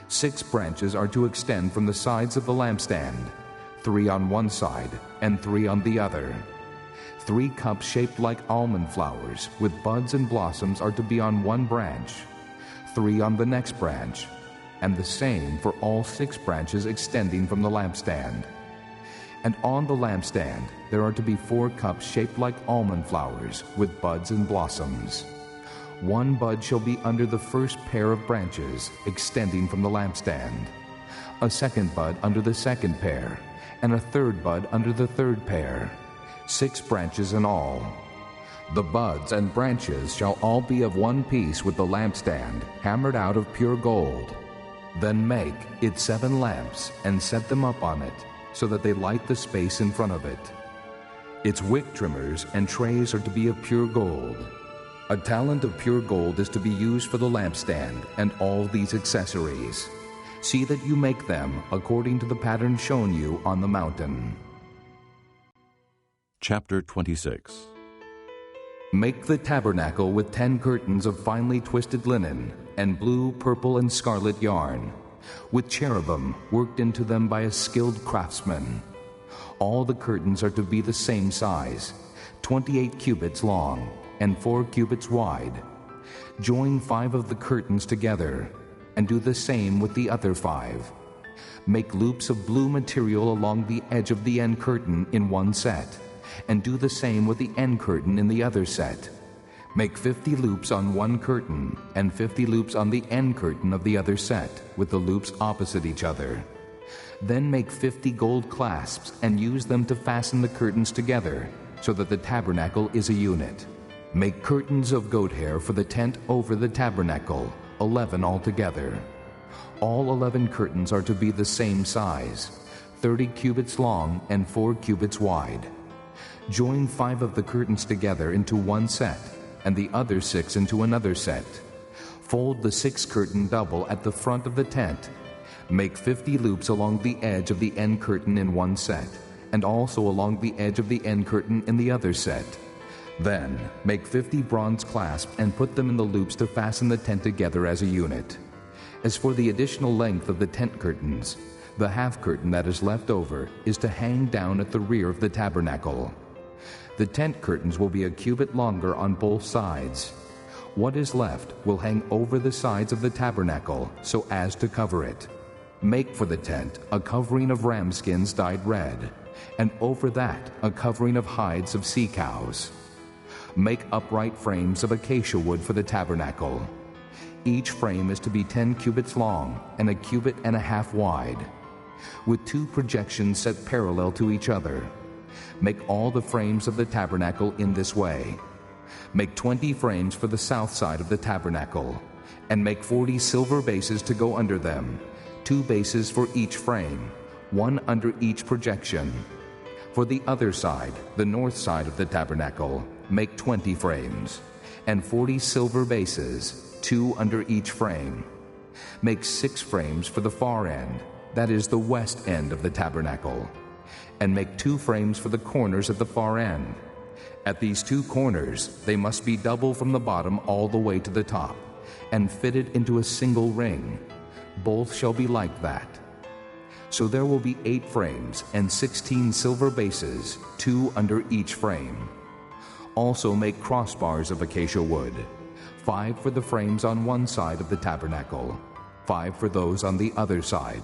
Speaker 2: 6 branches are to extend from the sides of the lampstand, 3 on one side and 3 on the other. 3 cups shaped like almond flowers with buds and blossoms are to be on one branch, 3 on the next branch, and the same for all 6 branches extending from the lampstand. And on the lampstand there are to be 4 cups shaped like almond flowers with buds and blossoms. 1 bud shall be under the first pair of branches extending from the lampstand, a 2nd bud under the 2nd pair, and a 3rd bud under the 3rd pair. 6 branches in all. The buds and branches shall all be of one piece with the lampstand, hammered out of pure gold. Then make it 7 lamps, and set them up on it, so that they light the space in front of it. Its wick trimmers and trays are to be of pure gold. A talent of pure gold is to be used for the lampstand and all these accessories. See that you make them according to the pattern shown you on the mountain.
Speaker 1: Chapter 26.
Speaker 2: Make the tabernacle with 10 curtains of finely twisted linen, and blue, purple, and scarlet yarn, with cherubim worked into them by a skilled craftsman. All the curtains are to be the same size, 28 cubits long, and 4 cubits wide. Join 5 of the curtains together, and do the same with the other 5. Make loops of blue material along the edge of the end curtain in one set, and do the same with the end curtain in the other set. Make 50 loops on one curtain, and 50 loops on the end curtain of the other set, with the loops opposite each other. Then make 50 gold clasps, and use them to fasten the curtains together, so that the tabernacle is a unit. Make curtains of goat hair for the tent over the tabernacle, 11 altogether. All 11 curtains are to be the same size, 30 cubits long and 4 cubits wide. Join 5 of the curtains together into one set, and the other 6 into another set. Fold the 6th curtain double at the front of the tent. Make 50 loops along the edge of the end curtain in one set, and also along the edge of the end curtain in the other set. Then make 50 bronze clasps and put them in the loops to fasten the tent together as a unit. As for the additional length of the tent curtains, the half curtain that is left over is to hang down at the rear of the tabernacle. The tent curtains will be a cubit longer on both sides. What is left will hang over the sides of the tabernacle so as to cover it. Make for the tent a covering of ram skins dyed red, and over that a covering of hides of sea cows. Make upright frames of acacia wood for the tabernacle. Each frame is to be 10 cubits long and a cubit and a half wide, with 2 projections set parallel to each other. Make all the frames of the tabernacle in this way. Make 20 frames for the south side of the tabernacle, and make 40 silver bases to go under them, 2 bases for each frame, 1 under each projection. For the other side, the north side of the tabernacle, make 20 frames, and 40 silver bases, 2 under each frame. Make 6 frames for the far end, that is the west end of the tabernacle, and make 2 frames for the corners at the far end. At these 2 corners, they must be double from the bottom all the way to the top, and fitted into a single ring. Both shall be like that. So there will be 8 frames and 16 silver bases, 2 under each frame. Also make crossbars of acacia wood, 5 for the frames on one side of the tabernacle, 5 for those on the other side,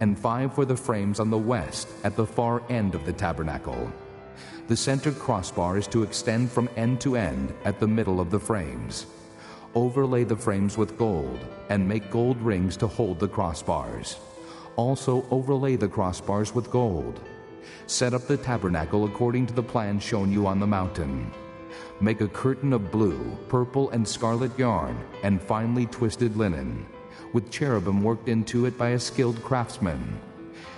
Speaker 2: and 5 for the frames on the west at the far end of the tabernacle. The center crossbar is to extend from end to end at the middle of the frames. Overlay the frames with gold, and make gold rings to hold the crossbars. Also overlay the crossbars with gold. Set up the tabernacle according to the plan shown you on the mountain. Make a curtain of blue, purple, and scarlet yarn, and finely twisted linen, with cherubim worked into it by a skilled craftsman.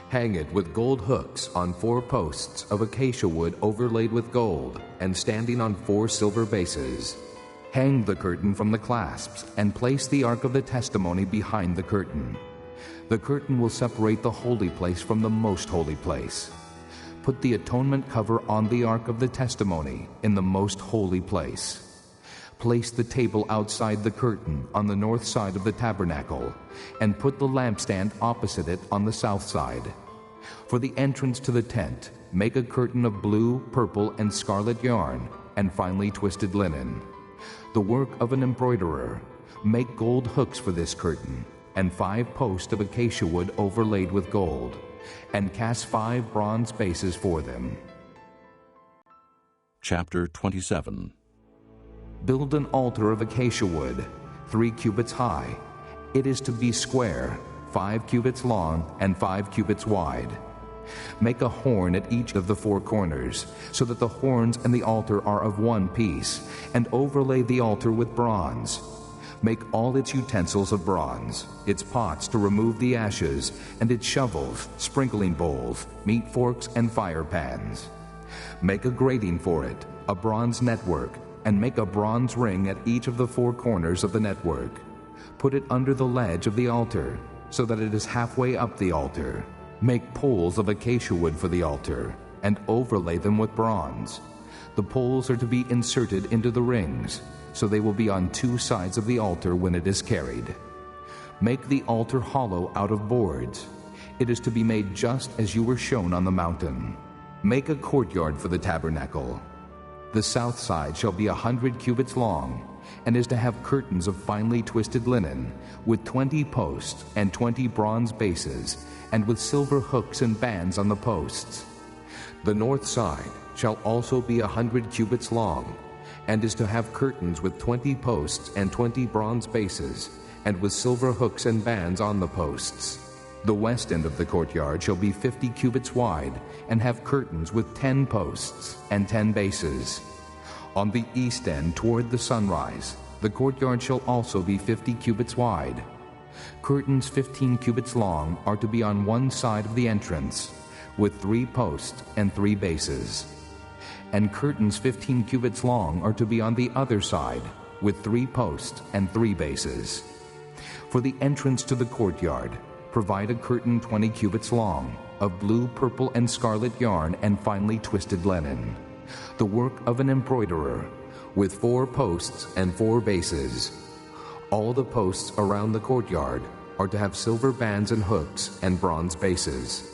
Speaker 2: Hang it with gold hooks on 4 posts of acacia wood overlaid with gold, and standing on 4 silver bases. Hang the curtain from the clasps, and place the ark of the testimony behind the curtain. The curtain will separate the holy place from the most holy place. Put the atonement cover on the ark of the testimony in the most holy place. Place the table outside the curtain on the north side of the tabernacle, and put the lampstand opposite it on the south side. For the entrance to the tent, make a curtain of blue, purple, and scarlet yarn, and finely twisted linen. The work of an embroiderer. Make gold hooks for this curtain, and 5 posts of acacia wood overlaid with gold, and cast 5 bronze bases for them.
Speaker 1: Chapter 27.
Speaker 2: Build an altar of acacia wood, 3 cubits high. It is to be square, 5 cubits long and 5 cubits wide. Make a horn at each of the 4 corners, so that the horns and the altar are of one piece, and overlay the altar with bronze. Make all its utensils of bronze, its pots to remove the ashes, and its shovels, sprinkling bowls, meat forks, and fire pans. Make a grating for it, a bronze network, and make a bronze ring at each of the 4 corners of the network. Put it under the ledge of the altar, so that it is halfway up the altar. Make poles of acacia wood for the altar, and overlay them with bronze. The poles are to be inserted into the rings, so they will be on 2 sides of the altar when it is carried. Make the altar hollow out of boards. It is to be made just as you were shown on the mountain. Make a courtyard for the tabernacle. The south side shall be 100 cubits long, and is to have curtains of finely twisted linen, with 20 posts and 20 bronze bases, and with silver hooks and bands on the posts. The north side shall also be 100 cubits long, and is to have curtains with 20 posts and 20 bronze bases, and with silver hooks and bands on the posts. The west end of the courtyard shall be 50 cubits wide, and have curtains with 10 posts and 10 bases. On the east end toward the sunrise, the courtyard shall also be 50 cubits wide. Curtains 15 cubits long are to be on one side of the entrance, with 3 posts and 3 bases. And curtains 15 cubits long are to be on the other side, with 3 posts and 3 bases. For the entrance to the courtyard, provide a curtain 20 cubits long, of blue, purple, and scarlet yarn and finely twisted linen, the work of an embroiderer, with 4 posts and 4 bases. All the posts around the courtyard are to have silver bands and hooks and bronze bases.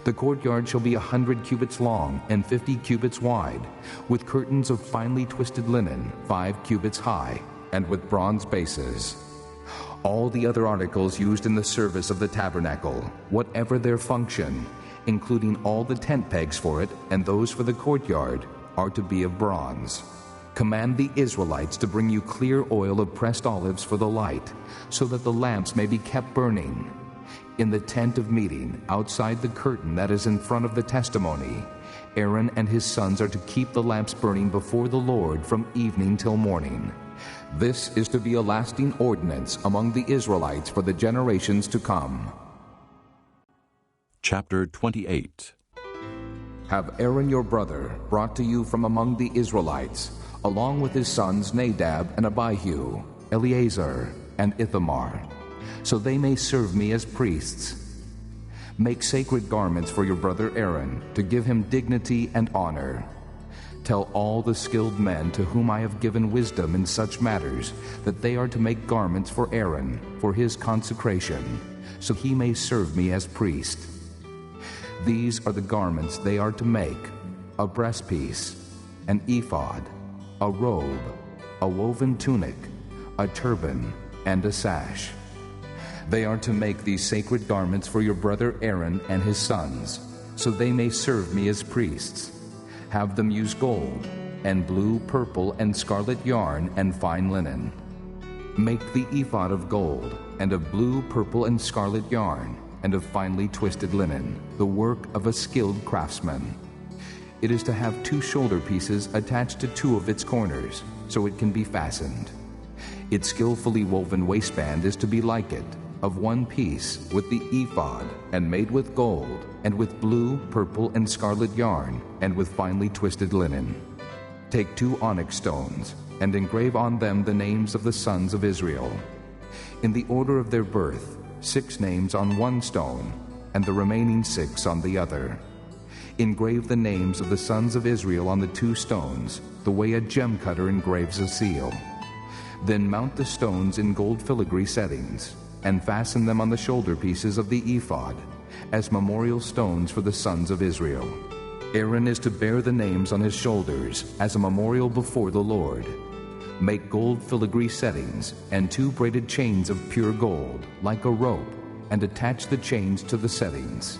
Speaker 2: The courtyard shall be 100 cubits long and 50 cubits wide, with curtains of finely twisted linen 5 cubits high, and with bronze bases. All the other articles used in the service of the tabernacle, whatever their function, including all the tent pegs for it and those for the courtyard, are to be of bronze. Command the Israelites to bring you clear oil of pressed olives for the light, so that the lamps may be kept burning. In the tent of meeting, outside the curtain that is in front of the testimony, Aaron and his sons are to keep the lamps burning before the Lord from evening till morning. This is to be a lasting ordinance among the Israelites for the generations to come.
Speaker 1: Chapter 28.
Speaker 2: Have Aaron your brother brought to you from among the Israelites, along with his sons Nadab and Abihu, Eleazar and Ithamar, so they may serve me as priests. Make sacred garments for your brother Aaron, to give him dignity and honor. Tell all the skilled men to whom I have given wisdom in such matters that they are to make garments for Aaron, for his consecration, so he may serve me as priest. These are the garments they are to make: a breastpiece, an ephod, a robe, a woven tunic, a turban, and a sash. They are to make these sacred garments for your brother Aaron and his sons, so they may serve me as priests. Have them use gold, and blue, purple, and scarlet yarn, and fine linen. Make the ephod of gold, and of blue, purple, and scarlet yarn, and of finely twisted linen, the work of a skilled craftsman. It is to have 2 shoulder pieces attached to 2 of its corners, so it can be fastened. Its skillfully woven waistband is to be like it, of 1 piece with the ephod, and made with gold, and with blue, purple, and scarlet yarn, and with finely twisted linen. Take 2 onyx stones, and engrave on them the names of the sons of Israel, in the order of their birth, 6 names on 1 stone, and the remaining 6 on the other. Engrave the names of the sons of Israel on the 2 stones, the way a gem cutter engraves a seal. Then mount the stones in gold filigree settings, and fasten them on the shoulder pieces of the ephod, as memorial stones for the sons of Israel. Aaron is to bear the names on his shoulders as a memorial before the Lord. Make gold filigree settings and 2 braided chains of pure gold, like a rope, and attach the chains to the settings.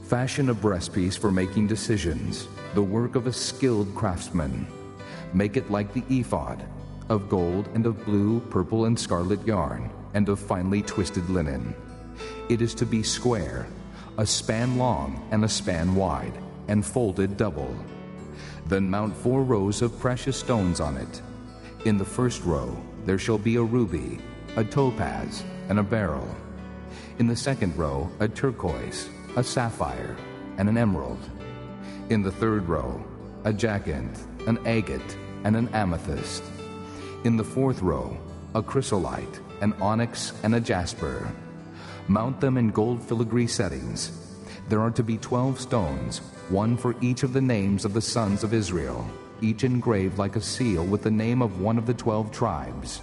Speaker 2: Fashion a breastpiece for making decisions, the work of a skilled craftsman. Make it like the ephod, of gold and of blue, purple, and scarlet yarn, and of finely twisted linen. It is to be square, a span long and a span wide, and folded double. Then mount 4 rows of precious stones on it. In the first row there shall be a ruby, a topaz, and a beryl. In the second row a turquoise, a sapphire, and an emerald. In the third row a jacinth, an agate, and an amethyst. In the fourth row a chrysolite, an onyx, and a jasper. Mount them in gold filigree settings. There are to be 12 stones, 1 for each of the names of the sons of Israel, each engraved like a seal with the name of one of the 12 tribes.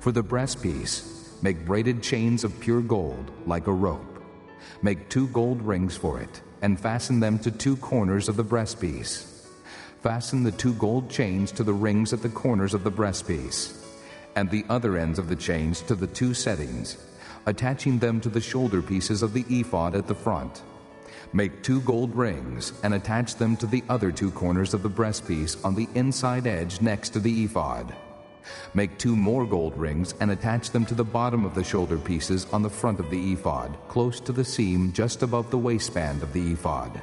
Speaker 2: For the breastpiece, make braided chains of pure gold, like a rope. Make 2 gold rings for it, and fasten them to 2 corners of the breastpiece. Fasten the 2 gold chains to the rings at the corners of the breastpiece, and the other ends of the chains to the 2 settings, attaching them to the shoulder pieces of the ephod at the front. Make 2 gold rings and attach them to the other 2 corners of the breastpiece on the inside edge next to the ephod. Make 2 more gold rings and attach them to the bottom of the shoulder pieces on the front of the ephod, close to the seam just above the waistband of the ephod.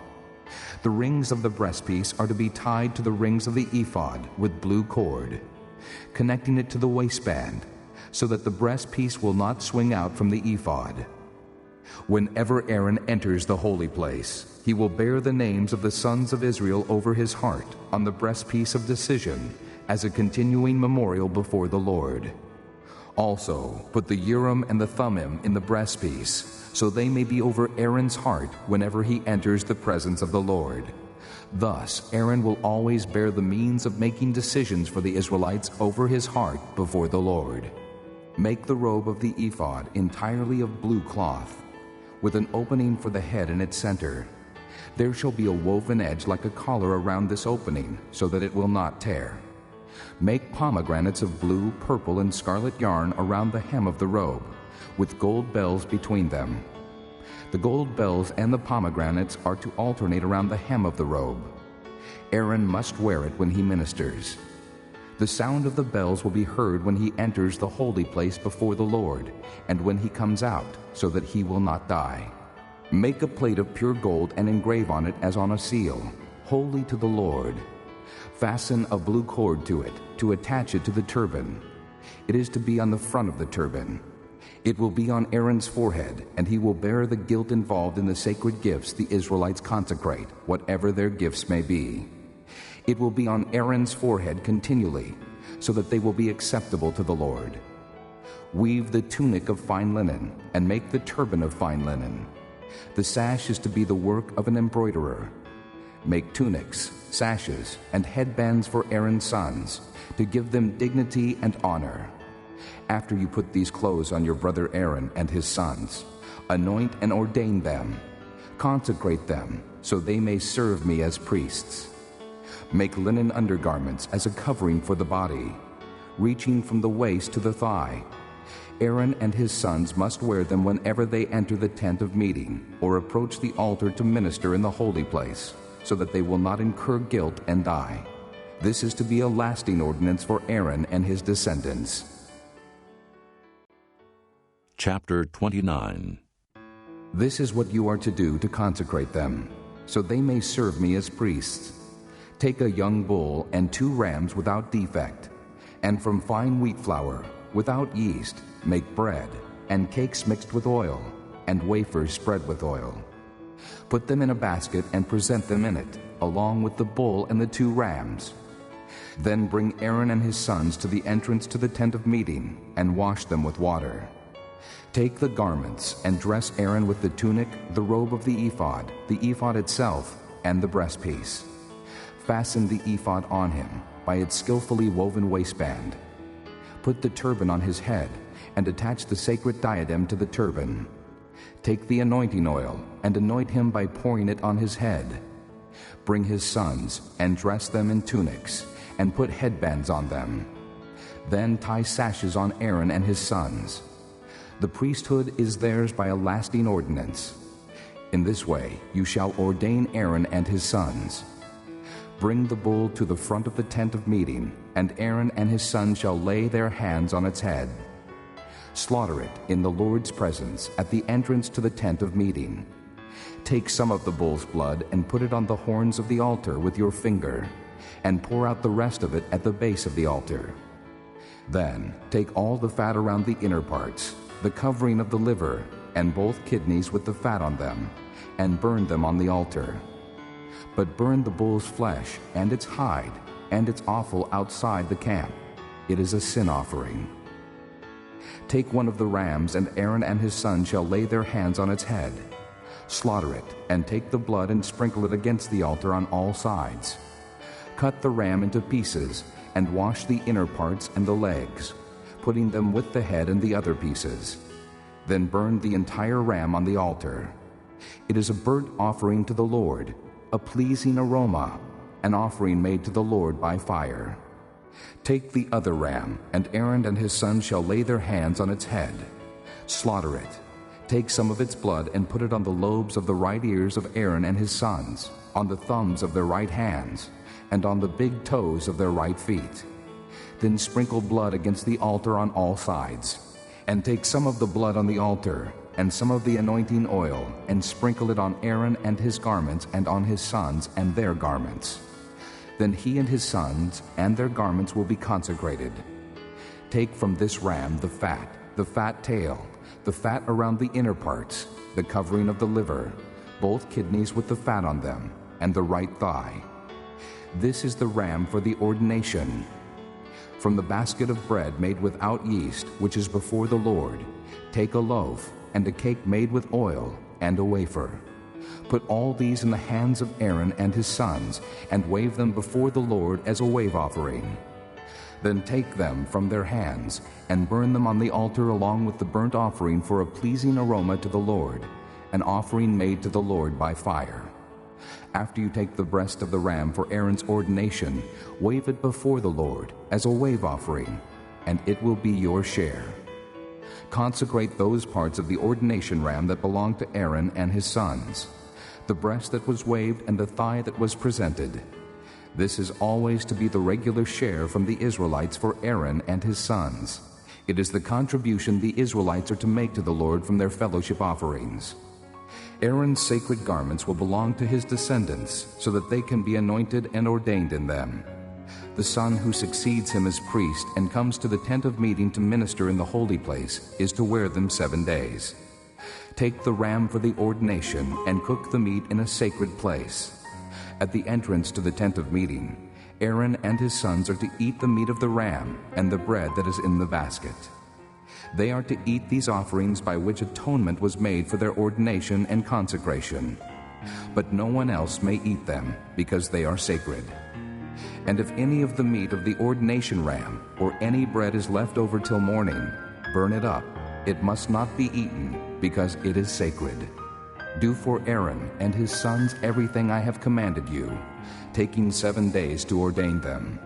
Speaker 2: The rings of the breastpiece are to be tied to the rings of the ephod with blue cord, connecting it to the waistband, so that the breastpiece will not swing out from the ephod. Whenever Aaron enters the holy place, he will bear the names of the sons of Israel over his heart on the breastpiece of decision as a continuing memorial before the Lord. Also, put the Urim and the Thummim in the breastpiece, so they may be over Aaron's heart whenever he enters the presence of the Lord. Thus, Aaron will always bear the means of making decisions for the Israelites over his heart before the Lord. Make the robe of the ephod entirely of blue cloth, with an opening for the head in its center. There shall be a woven edge like a collar around this opening, so that it will not tear. Make pomegranates of blue, purple, and scarlet yarn around the hem of the robe, with gold bells between them. The gold bells and the pomegranates are to alternate around the hem of the robe. Aaron must wear it when he ministers. The sound of the bells will be heard when he enters the holy place before the Lord, and when he comes out, so that he will not die. Make a plate of pure gold and engrave on it as on a seal, holy to the Lord. Fasten a blue cord to it, to attach it to the turban. It is to be on the front of the turban. It will be on Aaron's forehead, and he will bear the guilt involved in the sacred gifts the Israelites consecrate, whatever their gifts may be. It will be on Aaron's forehead continually, so that they will be acceptable to the Lord. Weave the tunic of fine linen, and make the turban of fine linen. The sash is to be the work of an embroiderer. Make tunics, sashes, and headbands for Aaron's sons, to give them dignity and honor. After you put these clothes on your brother Aaron and his sons, anoint and ordain them. Consecrate them, so they may serve me as priests. Make linen undergarments as a covering for the body, reaching from the waist to the thigh. Aaron and his sons must wear them whenever they enter the tent of meeting or approach the altar to minister in the holy place, so that they will not incur guilt and die. This is to be a lasting ordinance for Aaron and his descendants.
Speaker 1: Chapter 29.
Speaker 2: This is what you are to do to consecrate them, so they may serve me as priests. Take a young bull and 2 rams without defect, and from fine wheat flour, without yeast, make bread, and cakes mixed with oil, and wafers spread with oil. Put them in a basket and present them in it, along with the bull and the 2 rams. Then bring Aaron and his sons to the entrance to the tent of meeting, and wash them with water. Take the garments and dress Aaron with the tunic, the robe of the ephod itself, and the breastpiece. Fasten the ephod on him by its skillfully woven waistband. Put the turban on his head and attach the sacred diadem to the turban. Take the anointing oil and anoint him by pouring it on his head. Bring his sons and dress them in tunics and put headbands on them. Then tie sashes on Aaron and his sons. The priesthood is theirs by a lasting ordinance. In this way you shall ordain Aaron and his sons. Bring the bull to the front of the tent of meeting, and Aaron and his sons shall lay their hands on its head. Slaughter it in the Lord's presence at the entrance to the tent of meeting. Take some of the bull's blood and put it on the horns of the altar with your finger, and pour out the rest of it at the base of the altar. Then take all the fat around the inner parts, the covering of the liver, and both kidneys with the fat on them, and burn them on the altar. But burn the bull's flesh and its hide and its offal outside the camp. It is a sin offering. Take one of the rams, and Aaron and his sons shall lay their hands on its head. Slaughter it, and take the blood and sprinkle it against the altar on all sides. Cut the ram into pieces, and wash the inner parts and the legs, putting them with the head and the other pieces. Then burn the entire ram on the altar. It is a burnt offering to the Lord, a pleasing aroma, an offering made to the Lord by fire. Take the other ram, and Aaron and his sons shall lay their hands on its head. Slaughter it. Take some of its blood and put it on the lobes of the right ears of Aaron and his sons, on the thumbs of their right hands, and on the big toes of their right feet. Then sprinkle blood against the altar on all sides. And take some of the blood on the altar, and some of the anointing oil, and sprinkle it on Aaron and his garments, and on his sons and their garments. Then he and his sons and their garments will be consecrated. Take from this ram the fat tail, the fat around the inner parts, the covering of the liver, both kidneys with the fat on them, and the right thigh. This is the ram for the ordination. From the basket of bread made without yeast, which is before the Lord, take a loaf, and a cake made with oil, and a wafer. Put all these in the hands of Aaron and his sons, and wave them before the Lord as a wave offering. Then take them from their hands, and burn them on the altar along with the burnt offering for a pleasing aroma to the Lord, an offering made to the Lord by fire. After you take the breast of the ram for Aaron's ordination, wave it before the Lord as a wave offering, and it will be your share. Consecrate those parts of the ordination ram that belong to Aaron and his sons, the breast that was waved and the thigh that was presented. This is always to be the regular share from the Israelites for Aaron and his sons. It is the contribution the Israelites are to make to the Lord from their fellowship offerings. Aaron's sacred garments will belong to his descendants, so that they can be anointed and ordained in them. The son who succeeds him as priest and comes to the tent of meeting to minister in the holy place is to wear them 7 days. Take the ram for the ordination and cook the meat in a sacred place. At the entrance to the tent of meeting, Aaron and his sons are to eat the meat of the ram and the bread that is in the basket. They are to eat these offerings by which atonement was made for their ordination and consecration. But no one else may eat them, because they are sacred. And if any of the meat of the ordination ram or any bread is left over till morning, burn it up. It must not be eaten, because it is sacred. Do for Aaron and his sons everything I have commanded you, taking 7 days to ordain them.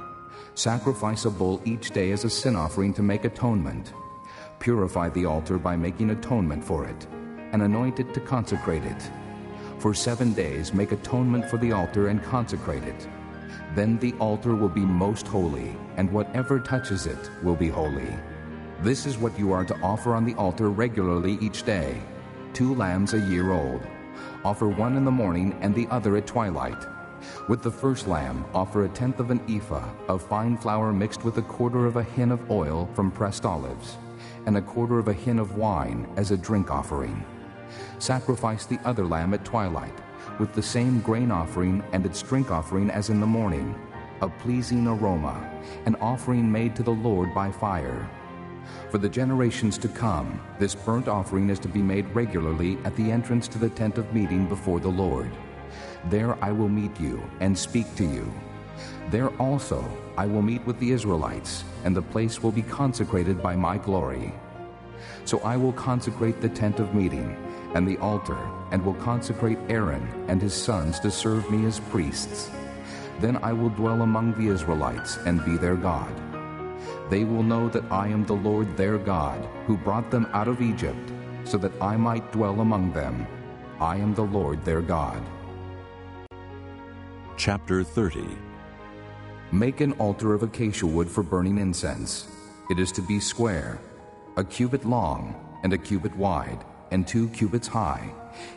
Speaker 2: Sacrifice a bull each day as a sin offering to make atonement. Purify the altar by making atonement for it, and anoint it to consecrate it. For 7 days make atonement for the altar and consecrate it. Then the altar will be most holy, and whatever touches it will be holy. This is what you are to offer on the altar regularly each day: 2 lambs a year old. Offer one in the morning and the other at twilight. With the first lamb, offer 1/10 of an ephah of fine flour mixed with 1/4 of a hin of oil from pressed olives, and 1/4 of a hin of wine as a drink offering. Sacrifice the other lamb at twilight, with the same grain offering and its drink offering as in the morning, a pleasing aroma, an offering made to the Lord by fire. For the generations to come, this burnt offering is to be made regularly at the entrance to the tent of meeting before the Lord. There I will meet you and speak to you. There also I will meet with the Israelites, and the place will be consecrated by my glory. So I will consecrate the tent of meeting and the altar, and will consecrate Aaron and his sons to serve me as priests. Then I will dwell among the Israelites and be their God. They will know that I am the Lord their God, who brought them out of Egypt, so that I might dwell among them. I am the Lord their God.
Speaker 1: Chapter 30.
Speaker 2: Make an altar of acacia wood for burning incense. It is to be square, 1 cubit long and 1 cubit wide, and 2 cubits high,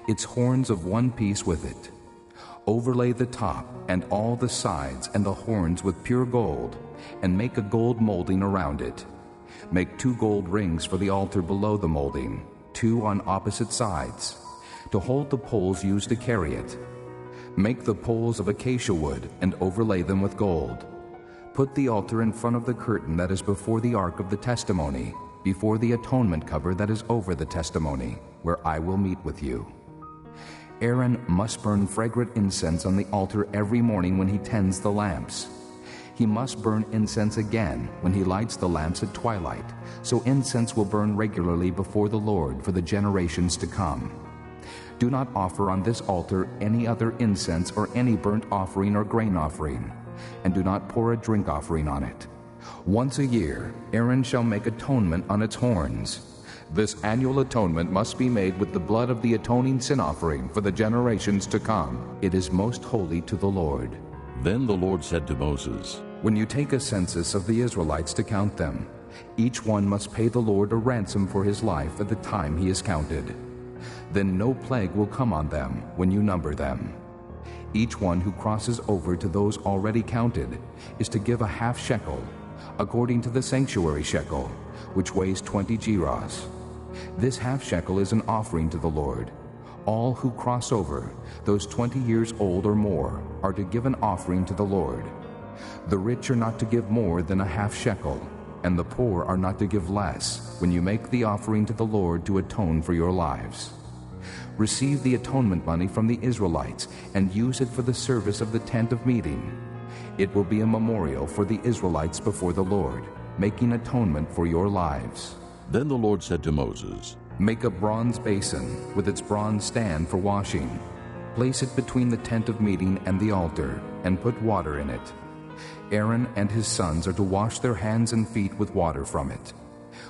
Speaker 2: its horns of 1 piece with it. Overlay the top and all the sides and the horns with pure gold, and make a gold molding around it. Make 2 gold rings for the altar below the molding, 2 on opposite sides, to hold the poles used to carry it. Make the poles of acacia wood and overlay them with gold. Put the altar in front of the curtain that is before the ark of the testimony, before the atonement cover that is over the testimony, where I will meet with you. Aaron must burn fragrant incense on the altar every morning when he tends the lamps. He must burn incense again when he lights the lamps at twilight, so incense will burn regularly before the Lord for the generations to come. Do not offer on this altar any other incense or any burnt offering or grain offering, and do not pour a drink offering on it. Once a year, Aaron shall make atonement on its horns. This annual atonement must be made with the blood of the atoning sin offering for the generations to come. It is most holy to the Lord.
Speaker 1: Then the Lord said to Moses,
Speaker 2: When you take a census of the Israelites to count them, each one must pay the Lord a ransom for his life at the time he is counted. Then no plague will come on them when you number them. Each one who crosses over to those already counted is to give a half shekel, according to the sanctuary shekel, which weighs 20 gerahs. This half shekel is an offering to the Lord. All who cross over, those 20 years old or more, are to give an offering to the Lord. The rich are not to give more than a half shekel, and the poor are not to give less when you make the offering to the Lord to atone for your lives. Receive the atonement money from the Israelites and use it for the service of the tent of meeting. It will be a memorial for the Israelites before the Lord, making atonement for your lives.
Speaker 1: Then the Lord said to Moses,
Speaker 2: Make a bronze basin with its bronze stand for washing. Place it between the tent of meeting and the altar, and put water in it. Aaron and his sons are to wash their hands and feet with water from it.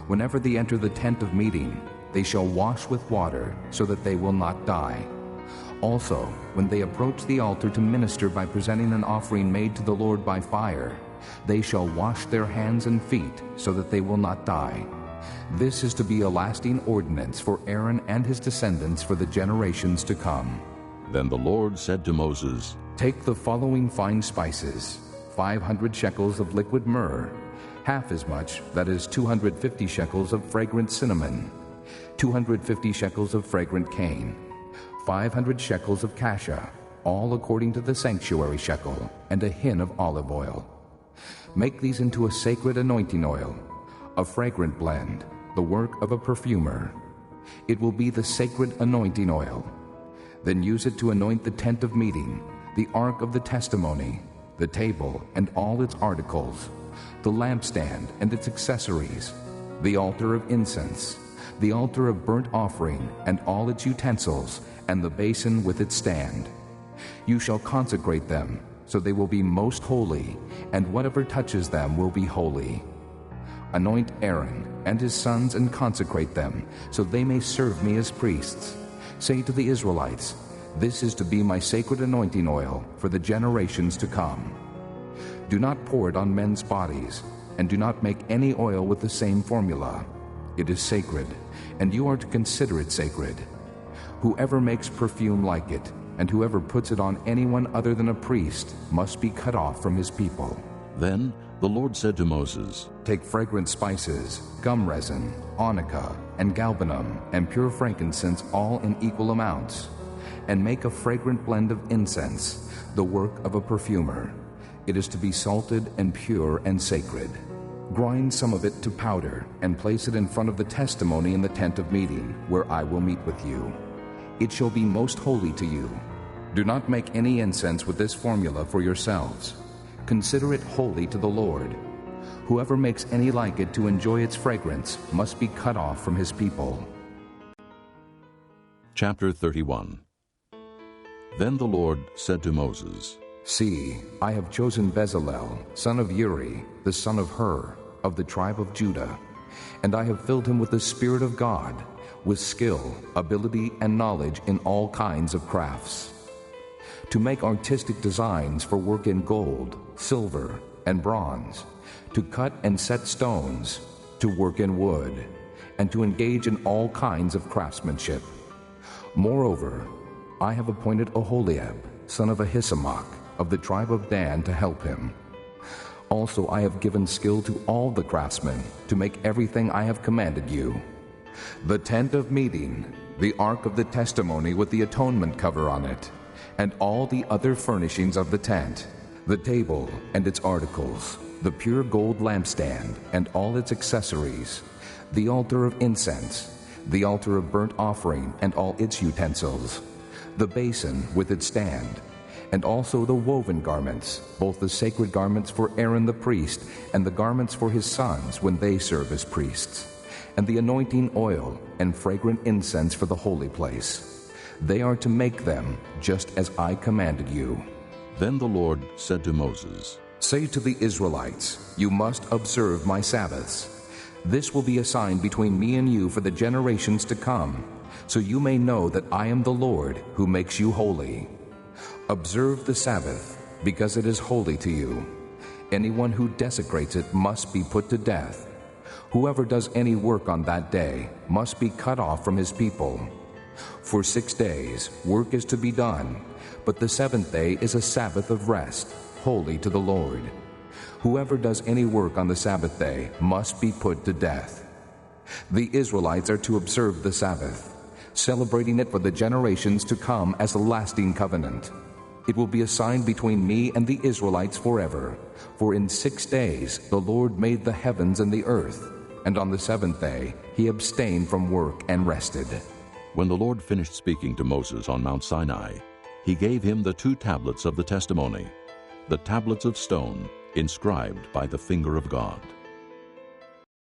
Speaker 2: Whenever they enter the tent of meeting, they shall wash with water, so that they will not die. Also, when they approach the altar to minister by presenting an offering made to the Lord by fire, they shall wash their hands and feet, so that they will not die. This is to be a lasting ordinance for Aaron and his descendants for the generations to come.
Speaker 1: Then the Lord said to Moses,
Speaker 2: Take the following fine spices, 500 shekels of liquid myrrh, half as much, that is 250 shekels of fragrant cinnamon, 250 shekels of fragrant cane, 500 shekels of cassia, all according to the sanctuary shekel, and a hin of olive oil. Make these into a sacred anointing oil, a fragrant blend, the work of a perfumer. It will be the sacred anointing oil. Then use it to anoint the tent of meeting, the ark of the testimony, the table and all its articles, the lampstand and its accessories, the altar of incense, the altar of burnt offering and all its utensils, and the basin with its stand. You shall consecrate them, so they will be most holy, and whatever touches them will be holy. Anoint Aaron and his sons and consecrate them, so they may serve me as priests. Say to the Israelites, This is to be my sacred anointing oil for the generations to come. Do not pour it on men's bodies, and do not make any oil with the same formula. It is sacred, and you are to consider it sacred. Whoever makes perfume like it, and whoever puts it on anyone other than a priest, must be cut off from his people.
Speaker 1: Then the Lord said to Moses,
Speaker 2: Take fragrant spices, gum resin, onycha, and galbanum, and pure frankincense, all in equal amounts, and make a fragrant blend of incense, the work of a perfumer. It is to be salted and pure and sacred. Grind some of it to powder, and place it in front of the testimony in the tent of meeting, where I will meet with you. It shall be most holy to you. Do not make any incense with this formula for yourselves. Consider it holy to the Lord. Whoever makes any like it to enjoy its fragrance must be cut off from his people.
Speaker 1: Chapter 31. Then the Lord said to Moses,
Speaker 2: See, I have chosen Bezalel, son of Uri, the son of Hur, of the tribe of Judah, and I have filled him with the Spirit of God, with skill, ability, and knowledge in all kinds of crafts, to make artistic designs for work in gold, silver, and bronze, to cut and set stones, to work in wood, and to engage in all kinds of craftsmanship. Moreover, I have appointed Oholiab, son of Ahisamach, of the tribe of Dan, to help him. Also I have given skill to all the craftsmen to make everything I have commanded you: the tent of meeting, the ark of the testimony with the atonement cover on it, and all the other furnishings of the tent, the table and its articles, the pure gold lampstand and all its accessories, the altar of incense, the altar of burnt offering and all its utensils, the basin with its stand, and also the woven garments, both the sacred garments for Aaron the priest and the garments for his sons when they serve as priests, and the anointing oil and fragrant incense for the holy place. They are to make them just as I commanded you.
Speaker 1: Then the Lord said to Moses,
Speaker 2: Say to the Israelites, You must observe my Sabbaths. This will be a sign between me and you for the generations to come, so you may know that I am the Lord who makes you holy. Observe the Sabbath, because it is holy to you. Anyone who desecrates it must be put to death. Whoever does any work on that day must be cut off from his people. For 6 days work is to be done, but the seventh day is a Sabbath of rest, holy to the Lord. Whoever does any work on the Sabbath day must be put to death. The Israelites are to observe the Sabbath, celebrating it for the generations to come as a lasting covenant. It will be a sign between me and the Israelites forever. For in 6 days the Lord made the heavens and the earth, and on the seventh day he abstained from work and rested.
Speaker 1: When the Lord finished speaking to Moses on Mount Sinai, he gave him the 2 tablets of the testimony, the tablets of stone inscribed by the finger of God.